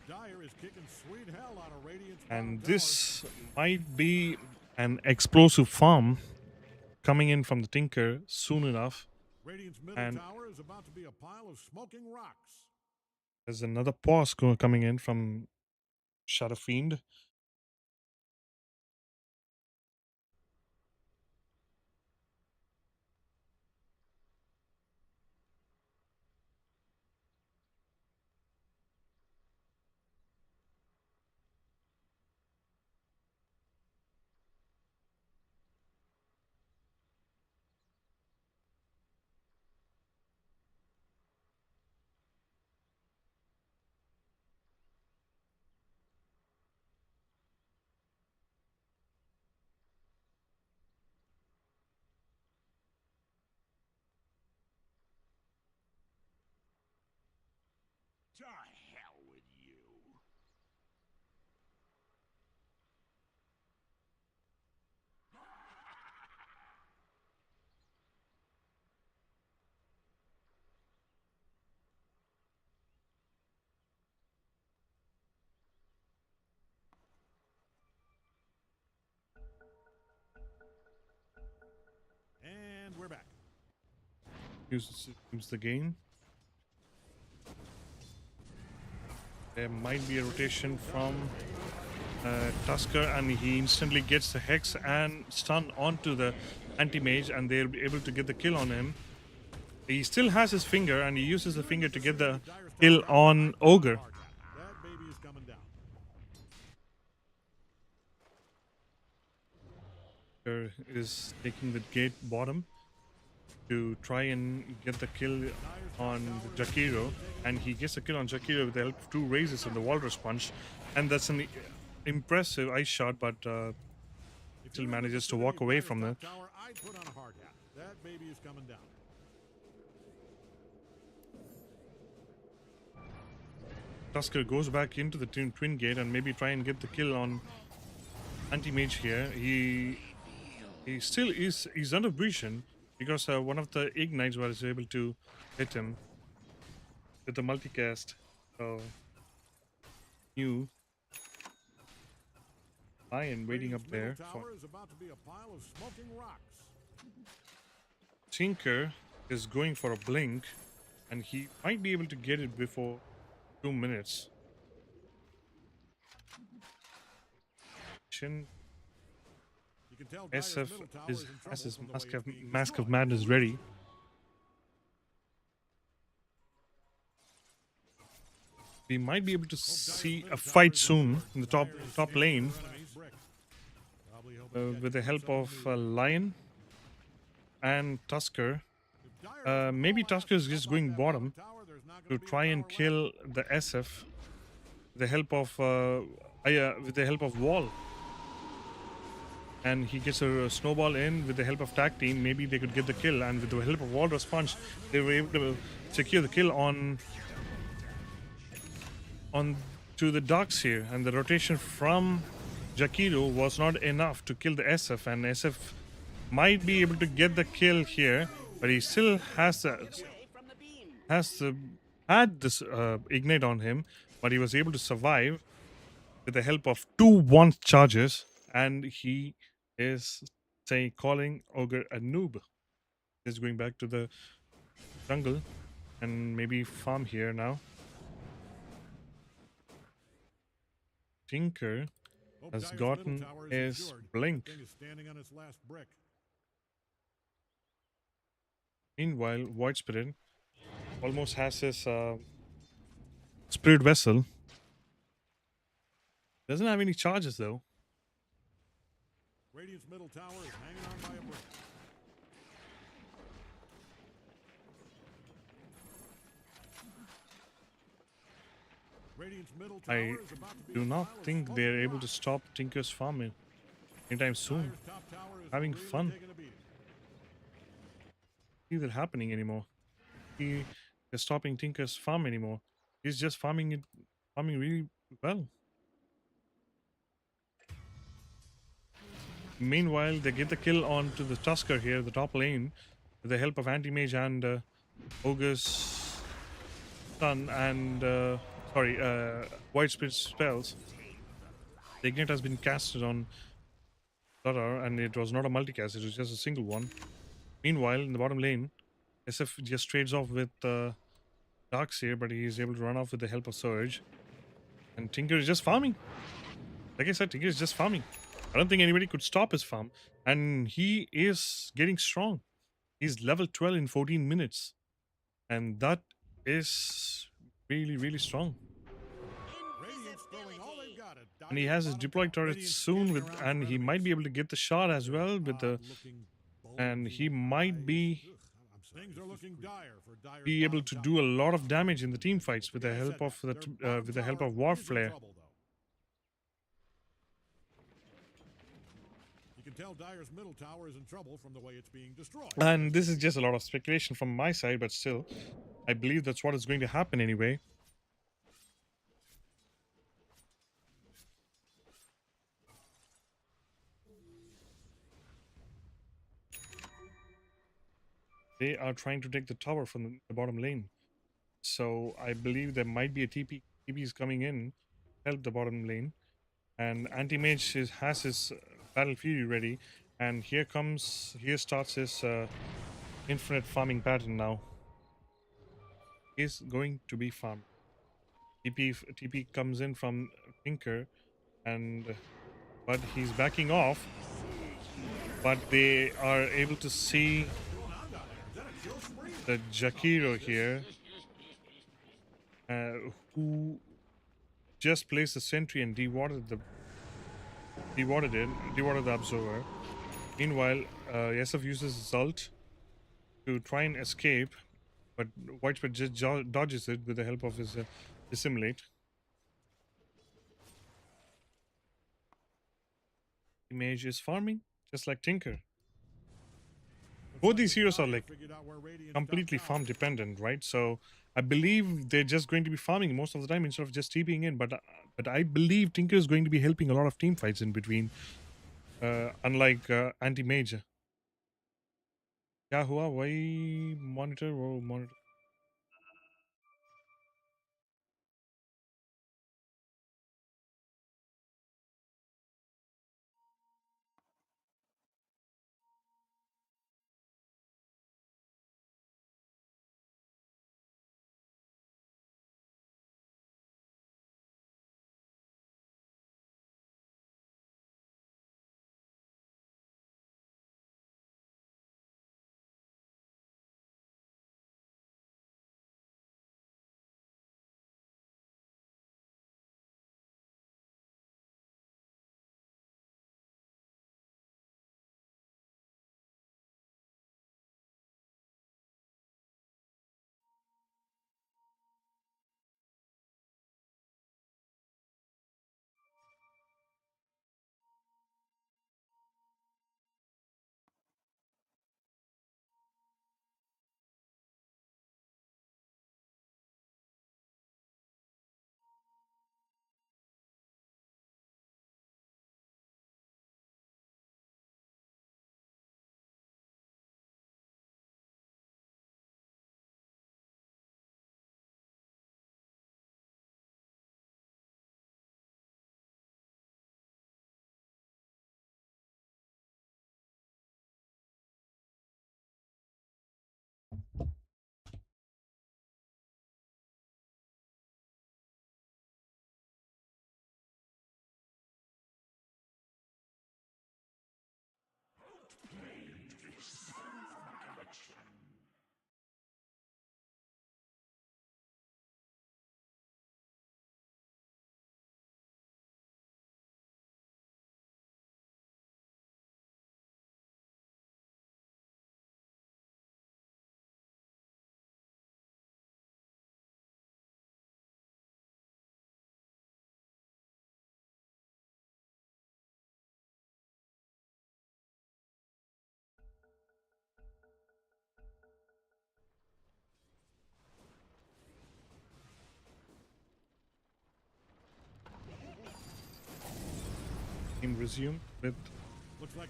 Dyer is kicking sweet hell out of Radiant's And bottom tower. this might be an explosive farm coming in from the Tinker soon enough. Radiant's middle And tower is about to be a pile of smoking rocks. there's another pause coming in from Shadow Fiend. To hell with you. And we're back. Uses the game. There might be a rotation from Tusker, and he instantly gets the Hex and stun onto the anti-mage, and they're able to get the kill on him. He still has his finger, and he uses the finger to get the kill on Ogre. That baby is coming down. Ogre is taking the gate bottom to try and get the kill on Jakiro, and he gets a kill on Jakiro with the help of 2 raises and the Walrus Punch, and that's an impressive ice shot, but still manages to walk away from it. Tower, I'd put on a hard hat. That baby is coming down. Tusker goes back into the twin gate and maybe try and get the kill on anti-mage here. He still he's under vision because one of the ignites was able to hit him with the multicast. So new Lion waiting up there. Tower is about to be a pile of smoking rocks. Tinker is going for a blink, and he might be able to get it before 2 minutes. Shin You can tell Dyer's SF middle tower has in trouble his from the Mask way of, it's being Mask of destroyed. Madness ready. We might be able to see a fight soon in the top lane with the help of Lion and Tusker. Maybe Tusker is just going bottom to try and kill the SF with the help of Wall. And he gets a snowball in with the help of tag team. Maybe they could get the kill, and with the help of Walrus Punch, they were able to secure the kill on to the Ducks here. And the rotation from Jakiro was not enough to kill the SF, and SF might be able to get the kill here, but he still had this ignite on him, but he was able to survive with the help of 2-1 charges, and he is calling Ogre a noob. He's going back to the jungle and maybe farm here now. Tinker has gotten his blink. Meanwhile, Void Spirit almost has his Spirit Vessel. Doesn't have any charges though. Radiant's middle tower is hanging on by a brick. Radiant's middle tower I is about to be do a not pile of think smoking they're able to rocks. stop Tinker's farming anytime soon. Dyer's top tower is Having really fun. taking a beating. See that happening anymore. He is stopping Tinker's farm anymore. He's just farming really well. Meanwhile, they get the kill onto the Tusker here, the top lane, with the help of Anti-Mage and Ogre's Sun and White Spirit spells. The Ignite has been casted on Flutter, and it was not a multicast, it was just a single one. Meanwhile, in the bottom lane, SF just trades off with Darkseer, but he is able to run off with the help of Surge. And Tinker is just farming. Like I said, Tinker is just farming. I don't think anybody could stop his farm. And he is getting strong. He's level 12 in 14 minutes. And that is really, really strong. Radiant's throwing all they've got at And he Dyer's has his bottom deployed tower. turret Radiant's soon, scanning with, around and for he might be enemies. able to get the shot as well with the, Odd-looking and he bulging might eyes. be Ugh, Things are looking dire for Dyer's be able bottom to do a tower. lot of damage in the team fights with the Like I help said, of their bottom with the help tower of War is in Flare. trouble, though. You can tell Dyer's middle tower is in trouble from the way it's being destroyed. And this is just a lot of speculation from my side, but still, I believe that's what is going to happen anyway. They are trying to take the tower from the bottom lane. So I believe there might be a TP is coming in, help the bottom lane. And Anti-Mage has his Battle Fury ready. And here starts his infinite farming pattern now. He's going to be farmed. TP comes in from Tinker, but he's backing off. But they are able to see the Jakiro here, who just placed the sentry and dewatered the observer. Meanwhile, SF uses his ult to try and escape, but Whitespread just dodges it with the help of his dissimulate. Image is farming just like Tinker. Both these heroes are like completely farm dependent, right? So I believe they're just going to be farming most of the time instead of just TPing in. But I believe Tinker is going to be helping a lot of team fights in between, unlike Anti-Mage. Yahoo, why monitor? Oh, monitor. Team resume with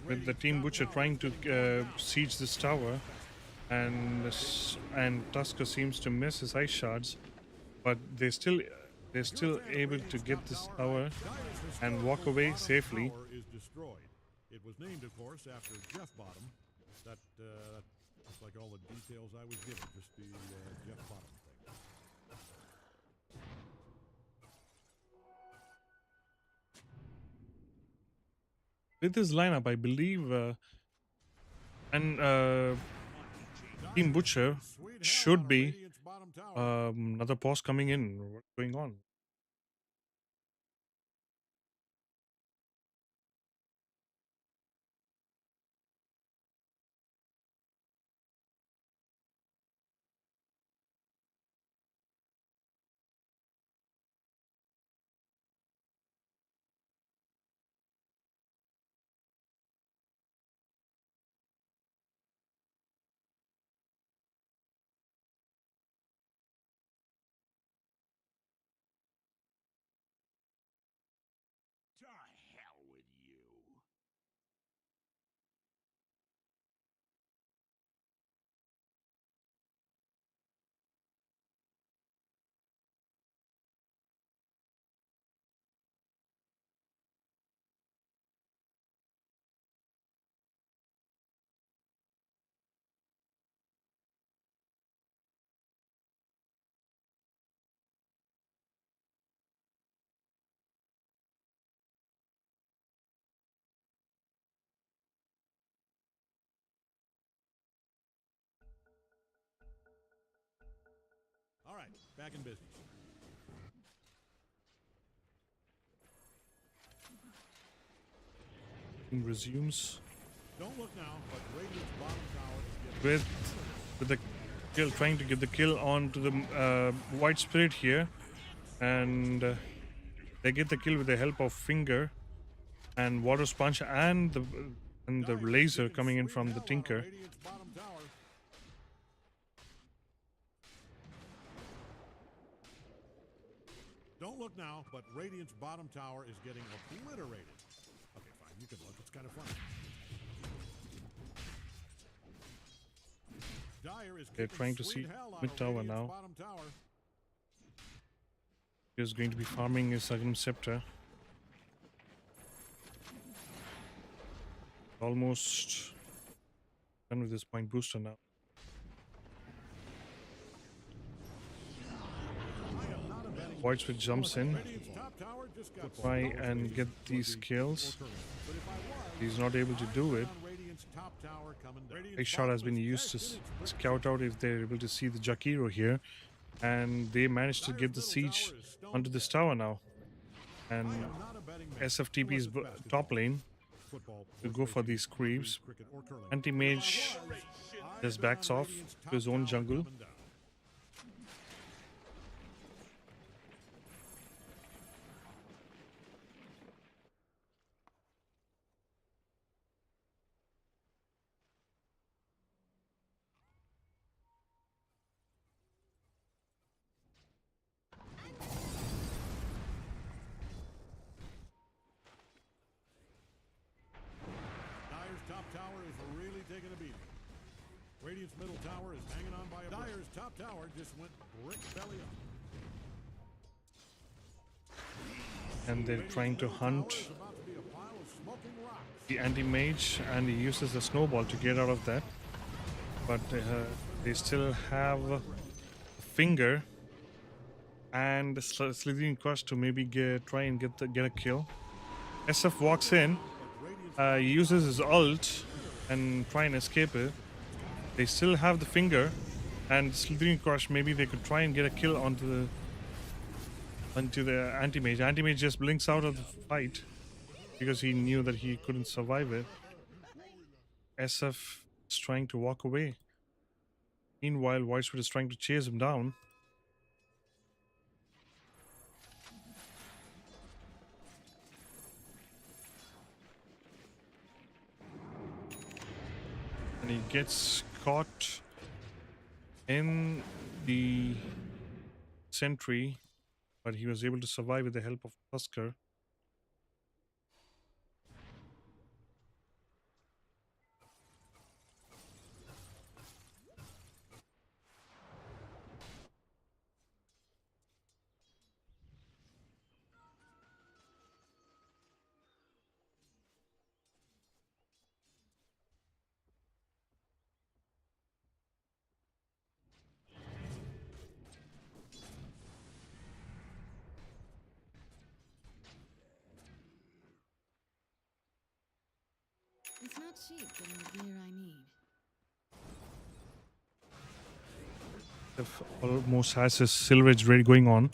with the Team Butcher trying to siege this tower, and Tusker seems to miss his ice shards, but they're still able to get this tower and walk away safely. Tower is destroyed. It was named, of course, after Jeff Bottom. That's like all the details I was given. Just the Jeff Bottom thing. With this lineup, I believe, Team Butcher Sweet hell should out of be Radiant's bottom tower. another pause coming in. What's going on? To hell with you. All right, back in business. Team resumes Don't look now, but Radiant's bottom tower is getting with the kill, trying to get the kill onto the White Spirit here, and they get the kill with the help of Finger and Water Sponge and the laser coming in from the Tinker. Radiant's bottom tower. Don't look now, but Radiant's bottom tower is getting obliterated. Okay, fine, you can look. It's kind of funny. Dire is They're kicking trying to sweet see hell out mid of tower Radiant's now. bottom tower. He's going to be farming his Aghanim Scepter. Almost done with this point booster now. White Spirit jumps in, Radiant's top tower just got try and get these kills. But if I was, He's not able to do it. on Radiant's top tower coming down. A shot has been used to scout out if they're able to see the Jakiro here, and they managed to get the siege onto this tower now. And Not a betting man. SFTP's top lane Football, to go for these creeps. cricket, or curling. Anti-mage just backs off to his own jungle. Coming down. Dyer's top tower is really taking a beating. Radiant's middle tower is hanging on by a Dyer's top tower just went brick belly up. And they're trying to hunt There's about to be a pile of smoking rocks. the anti-mage, and he uses the snowball to get out of that. But they still have a Finger and Slithering Crush to maybe try and get a kill. SF walks in, he uses his ult and try and escape it. They still have the Finger and Slithering Crush. Maybe they could try and get a kill onto the anti-mage. Anti-mage just blinks out of the fight because he knew that he couldn't survive it. SF is trying to walk away. Meanwhile, Whiteswood is trying to chase him down. And he gets caught in the sentry, but he was able to survive with the help of Tusker. not cheap getting the gear I need. Almost has his Silver Edge raid going on.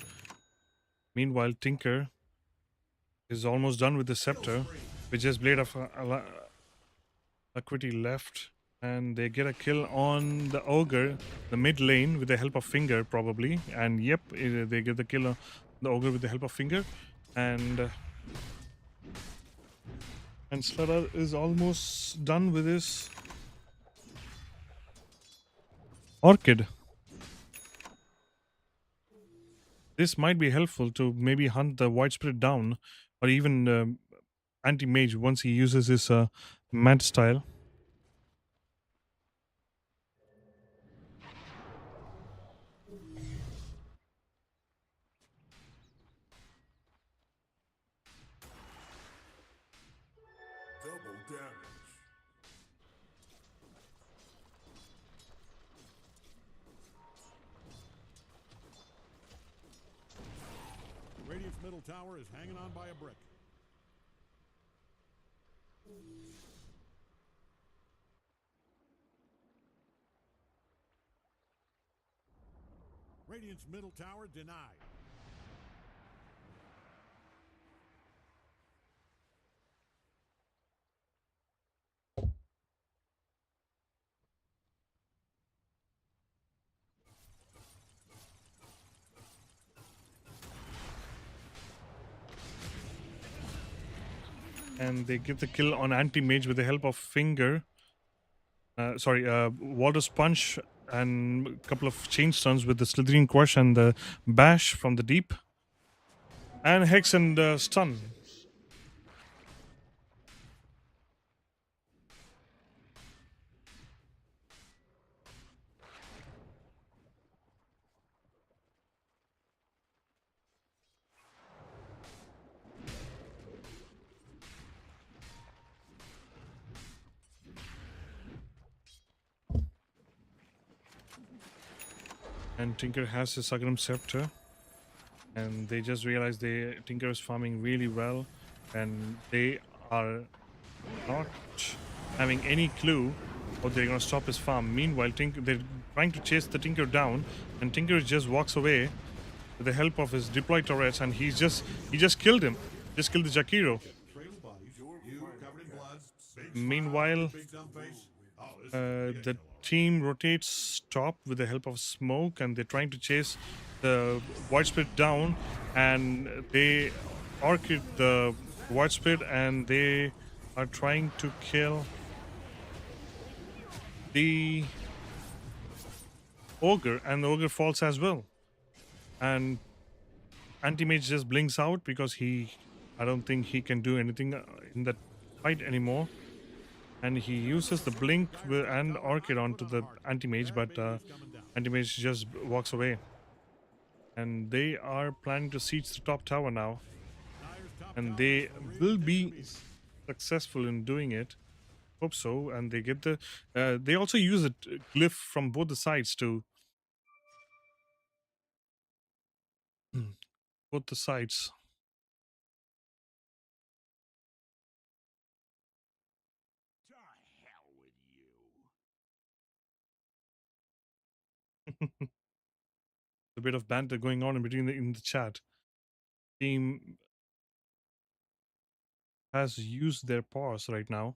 Meanwhile, Tinker is almost done with the scepter, with just Blade of Acuity left. And they get a kill on the Ogre, the mid lane, with the help of Finger, probably. And yep, they get the kill on the Ogre with the help of Finger. And Slayer is almost done with his Orchid. This might be helpful to maybe hunt the White Spirit down, or even anti-mage once he uses his mad style. Double damage. Radiant's middle tower is hanging on by a brick. Radiant's middle tower denied. And they get the kill on anti-mage with the help of Finger. Water Punch and a couple of chain stuns with the Slithering Crush and the Bash from the deep. And Hex and Stun. And Tinker has his Sagram Scepter. And they just realize Tinker is farming really well. And they are not having any clue how they're going to stop his farm. Meanwhile, they're trying to chase the Tinker down. And Tinker just walks away with the help of his deployed turrets. And he just killed him. Just killed the Jakiro. Trail bodies, you covered in blood. Big Meanwhile, big dumb face. Oh, this is the ridiculous. team rotates top with the help of smoke, and they're trying to chase the White Spirit down, and they orchid the White Spirit, and they are trying to kill the Ogre, and the Ogre falls as well. And Anti-Mage just blinks out because I don't think he can do anything in that fight anymore. And he uses the blink and orchid onto the anti-mage, but anti-mage just walks away. And they are planning to siege the top tower now, and they will be successful in doing it. Hope so. And they get the they also use a glyph from both the sides to both the sides. To hell with you. A bit of banter going on in between in the chat. Team has used their pause right now.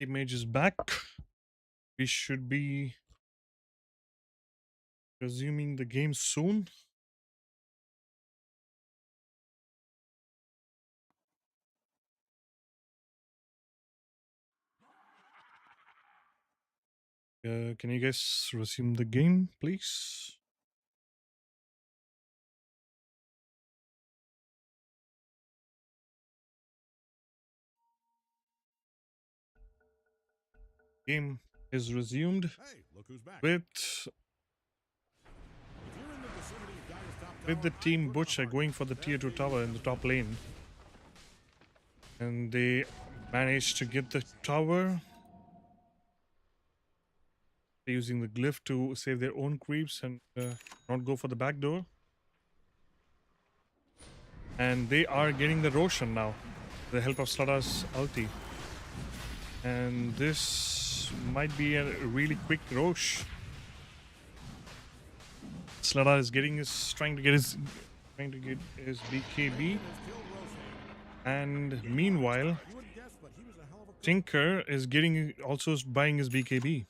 Image is back. We should be resuming the game soon. Can you guys resume the game, please? Game is resumed Hey, look who's back. with If you're in the vicinity of Dire's top the tower, team I'm Butch are going for the tier 2 tower in the top lane. And they managed to get the tower. They're using the glyph to save their own creeps and not go for the back door. And they are getting the Roshan now with the help of Slaughter's ulti. And this might be a really quick Rosh. Slaughter is trying to get his BKB. And meanwhile, You wouldn't guess, but he was a hell of a cook. Tinker is also buying his BKB.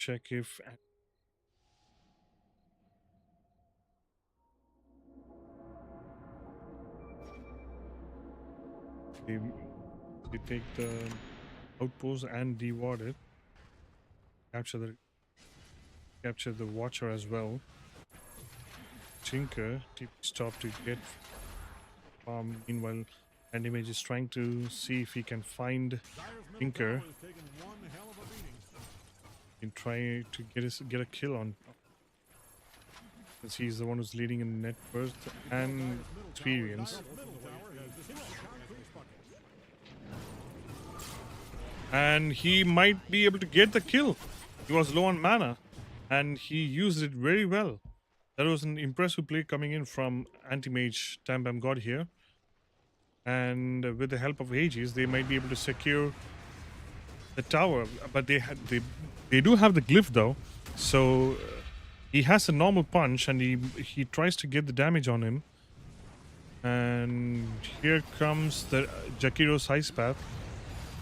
Check if they take the outpost and deward it. Capture the watcher as well. Tinker stop to get farm. Meanwhile, Antimage is trying to see if he can find Dire's middle Tinker tower has taken one hell of a beating. and try to get a kill on. Since he's the one who's leading in net worth and experience. Middle tower has hit the concrete bucket. And he might be able to get the kill. He was low on mana and he used it very well. That was an impressive play coming in from Anti-Mage Tambam God here. And with the help of Aegis, they might be able to secure the tower. But they do have the glyph though. So he has a normal punch and he tries to get the damage on him. And here comes the Jakiro's Ice Path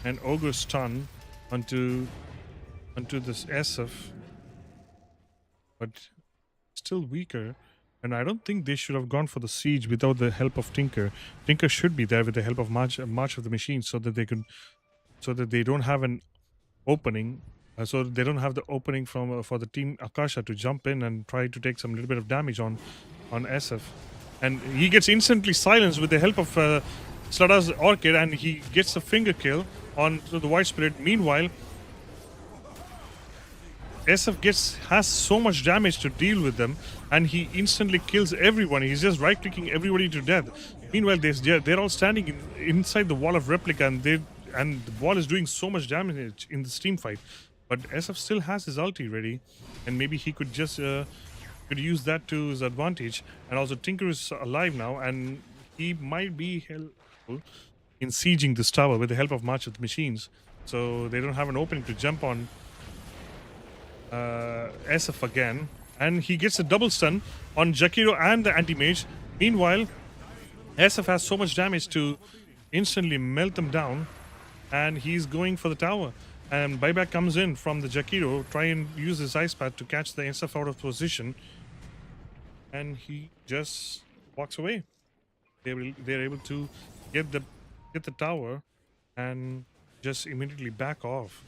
and Ogre's Stun onto this SF. But still weaker. And I don't think they should have gone for the siege without the help of Tinker. Tinker should be there with the help of March of the Machines so that they don't have an opening. So they don't have the opening for the team Akasha to jump in and try to take some little bit of damage on SF. And he gets instantly silenced with the help of Slaughter's Orchid, and he gets a finger kill on the White Spirit. Meanwhile, SF has so much damage to deal with them, and he instantly kills everyone. He's just right-clicking everybody to death. Meanwhile, they're all standing inside the wall of Replica, and the wall is doing so much damage in this team fight. But SF still has his ulti ready, and maybe he could just could use that to his advantage. And also, Tinker is alive now, and he might be helpful in sieging this tower with the help of March of the Machines. So they don't have an opening to jump on SF again, and he gets a double stun on Jakiro and the anti-mage. Meanwhile, SF has so much damage to instantly melt them down, and he's going for the tower. And buyback comes in from the Jakiro, try and use his ice path to catch the SF out of position, and he just walks away. They're able to get the tower and just immediately back off.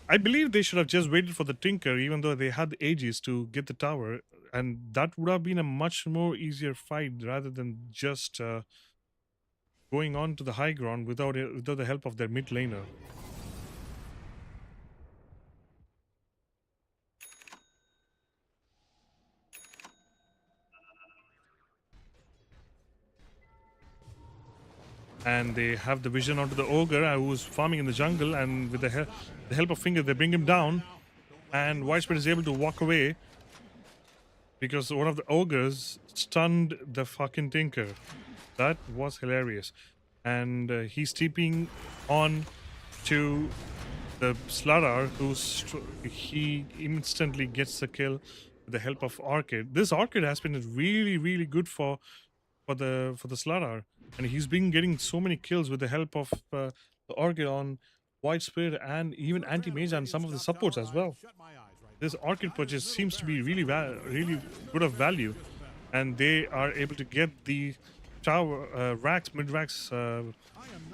I believe they should have just waited for the Tinker, even though they had the Aegis to get the tower, and that would have been a much more easier fight rather than just going on to the high ground without the help of their mid laner. And they have the vision onto the ogre who's farming in the jungle, and with the help of Finger, they bring him down, and White Spirit is able to walk away. because one of the ogres stunned the fucking Tinker. That was hilarious. And he's TPing on to the Slardar, he instantly gets the kill with the help of Orchid. This Orchid has been really, really good for the Slardar, and he's been getting so many kills with the help of the Orchid on White Spirit and even Anti-Mage and some of the supports as well. This Orchid purchase seems to be really really good of value, and they are able to get the tower racks, mid racks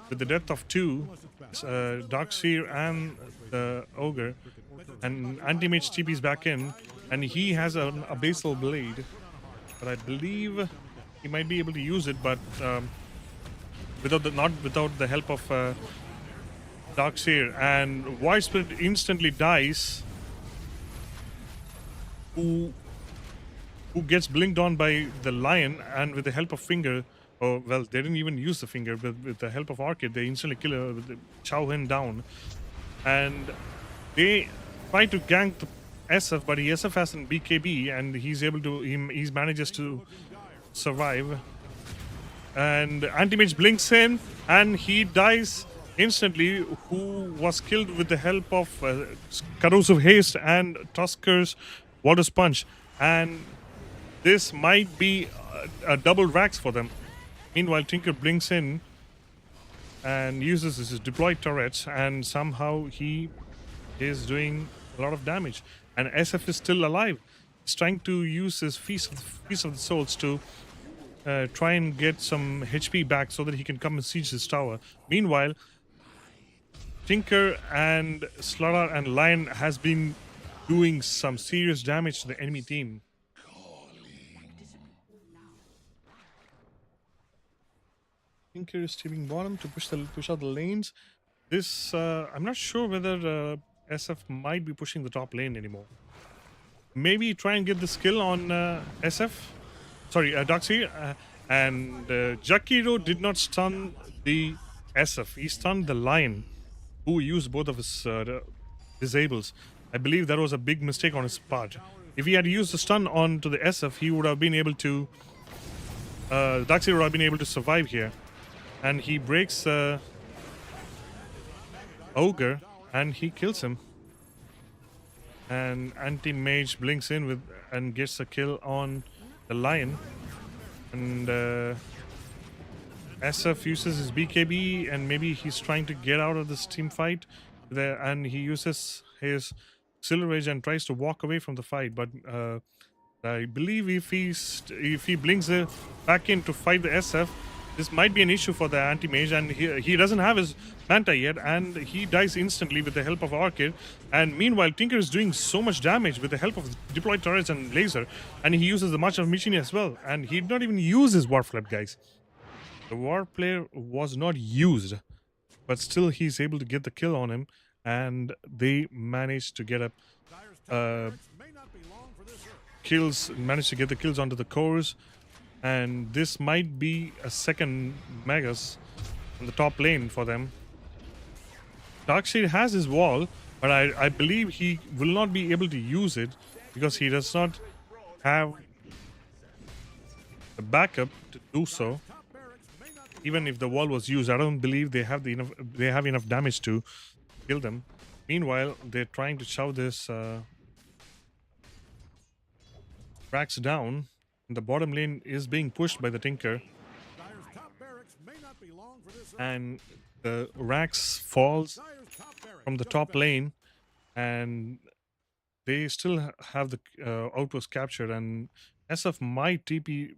with the depth of 2, Darkseer and the Ogre, and Anti-Mage TP's back in, and he has a basal blade, but I believe he might be able to use it, but not without the help of Darkseer, and White Spirit instantly dies. Who gets blinked on by the lion, and with the help of Finger, oh well, they didn't even use the Finger, but with the help of Orchid, they instantly kill her, chow him down, and they try to gank the SF, but SF has an BKB, and he's able to, he manages to survive, and Anti-Mage blinks in, and he dies instantly, who was killed with the help of Corrosive Haste and Tusker's Water Punch, and this might be a double racks for them. Meanwhile, Tinker blinks in and uses his deployed turrets, and somehow he is doing a lot of damage. And SF is still alive. He's trying to use his Feast of the Souls to try and get some HP back so that he can come and siege this tower. Meanwhile, Tinker and Slardar and Lion has been doing some serious damage to the enemy team. Tinker is stealing bottom to push out the lanes. This I'm not sure whether SF might be pushing the top lane anymore. Maybe try and get the skill on SF. Sorry, Darkseer. And Jakiro did not stun the SF. He stunned the Lion, who used both of his disables. I believe that was a big mistake on his part. If he had used the stun on to the SF, he would have been able to... Darkseer would have been able to survive here. And he breaks the Ogre, and he kills him. And Anti-Mage blinks in with and gets a kill on the Lion. And SF uses his BKB, and maybe he's trying to get out of this team fight there, and he uses his Silver Rage and tries to walk away from the fight, but I believe if he blinks back in to fight the SF, this might be an issue for the Anti-Mage, and he doesn't have his Manta yet, and he dies instantly with the help of Orchid. And meanwhile, Tinker is doing so much damage with the help of deployed turrets and laser, and he uses the March of Machine as well, and he did not even use his War Flood, guys. The War Player was not used, but still he's able to get the kill on him, and they managed to get managed to get the kills onto the cores, and this might be a second Megas on the top lane for them. Darkseer has his wall, but I believe he will not be able to use it because he does not have the backup to do so. Even if the wall was used, I don't believe they have enough damage to kill them. Meanwhile, they're trying to shove this racks down. The bottom lane is being pushed by the Tinker, and the racks falls from the top lane, and they still have the outpost captured, and SF might TP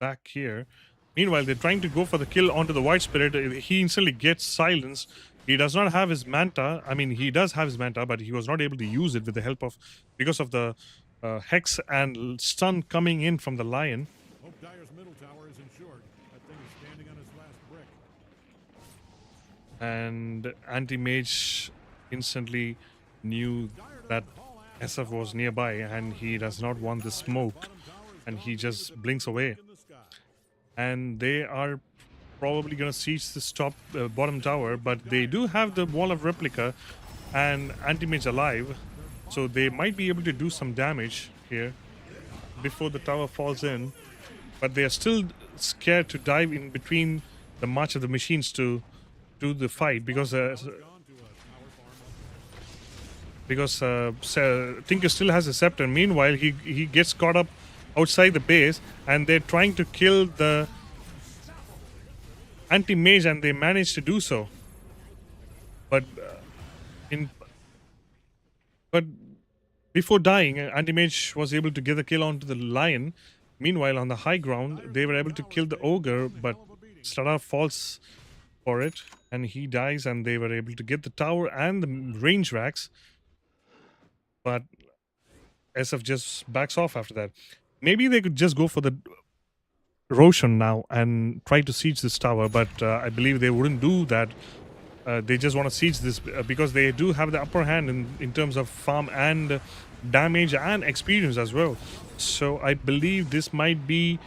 back here. Meanwhile, they're trying to go for the kill onto the White Spirit. He instantly gets silenced. He does not have his Manta. I mean, he does have his Manta, but he was not able to use it with the help of, because of the Hex and stun coming in from the Lion. Hope Dyer's middle tower is insured. That thing is standing on its last brick. And Anti-Mage instantly knew that SF was nearby, and he does not want the smoke, and he just blinks away. And they are probably going to siege this top bottom tower, but they do have the Wall of Replica and Anti-Mage alive, so they might be able to do some damage here. before the tower falls in, but they are still scared to dive in between the march of the machines to do the fight because Tinker still has a scepter. Meanwhile, he gets caught up outside the base, and they're trying to kill the anti-mage, and they manage to do so. But but before dying, anti-mage was able to get the kill onto the lion. Meanwhile, on the high ground, they were able to kill the ogre, but Stada falls for it, and he dies, and they were able to get the tower and the range racks. But SF just backs off after that. Maybe they could just go for the Roshan now and try to siege this tower, but I believe they wouldn't do that. They just want to siege this because they do have the upper hand in terms of farm and damage and experience as well. So I believe this might be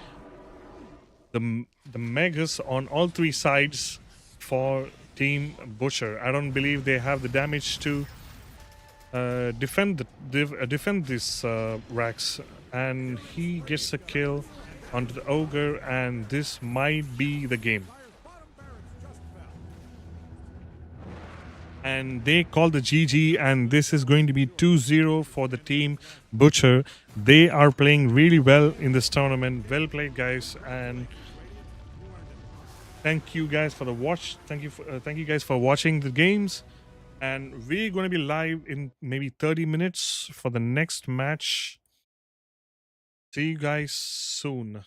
the megas on all three sides for Team Butcher. I don't believe they have the damage to defend this Rax, and he gets a kill onto the ogre, and this might be the game. And they call the GG, and this is going to be 2-0 for the Team Butcher. They are playing really well in this tournament. Well played, guys, and thank you guys for the watch. Thank you guys for watching the games. And we're going to be live in maybe 30 minutes for the next match. See you guys soon.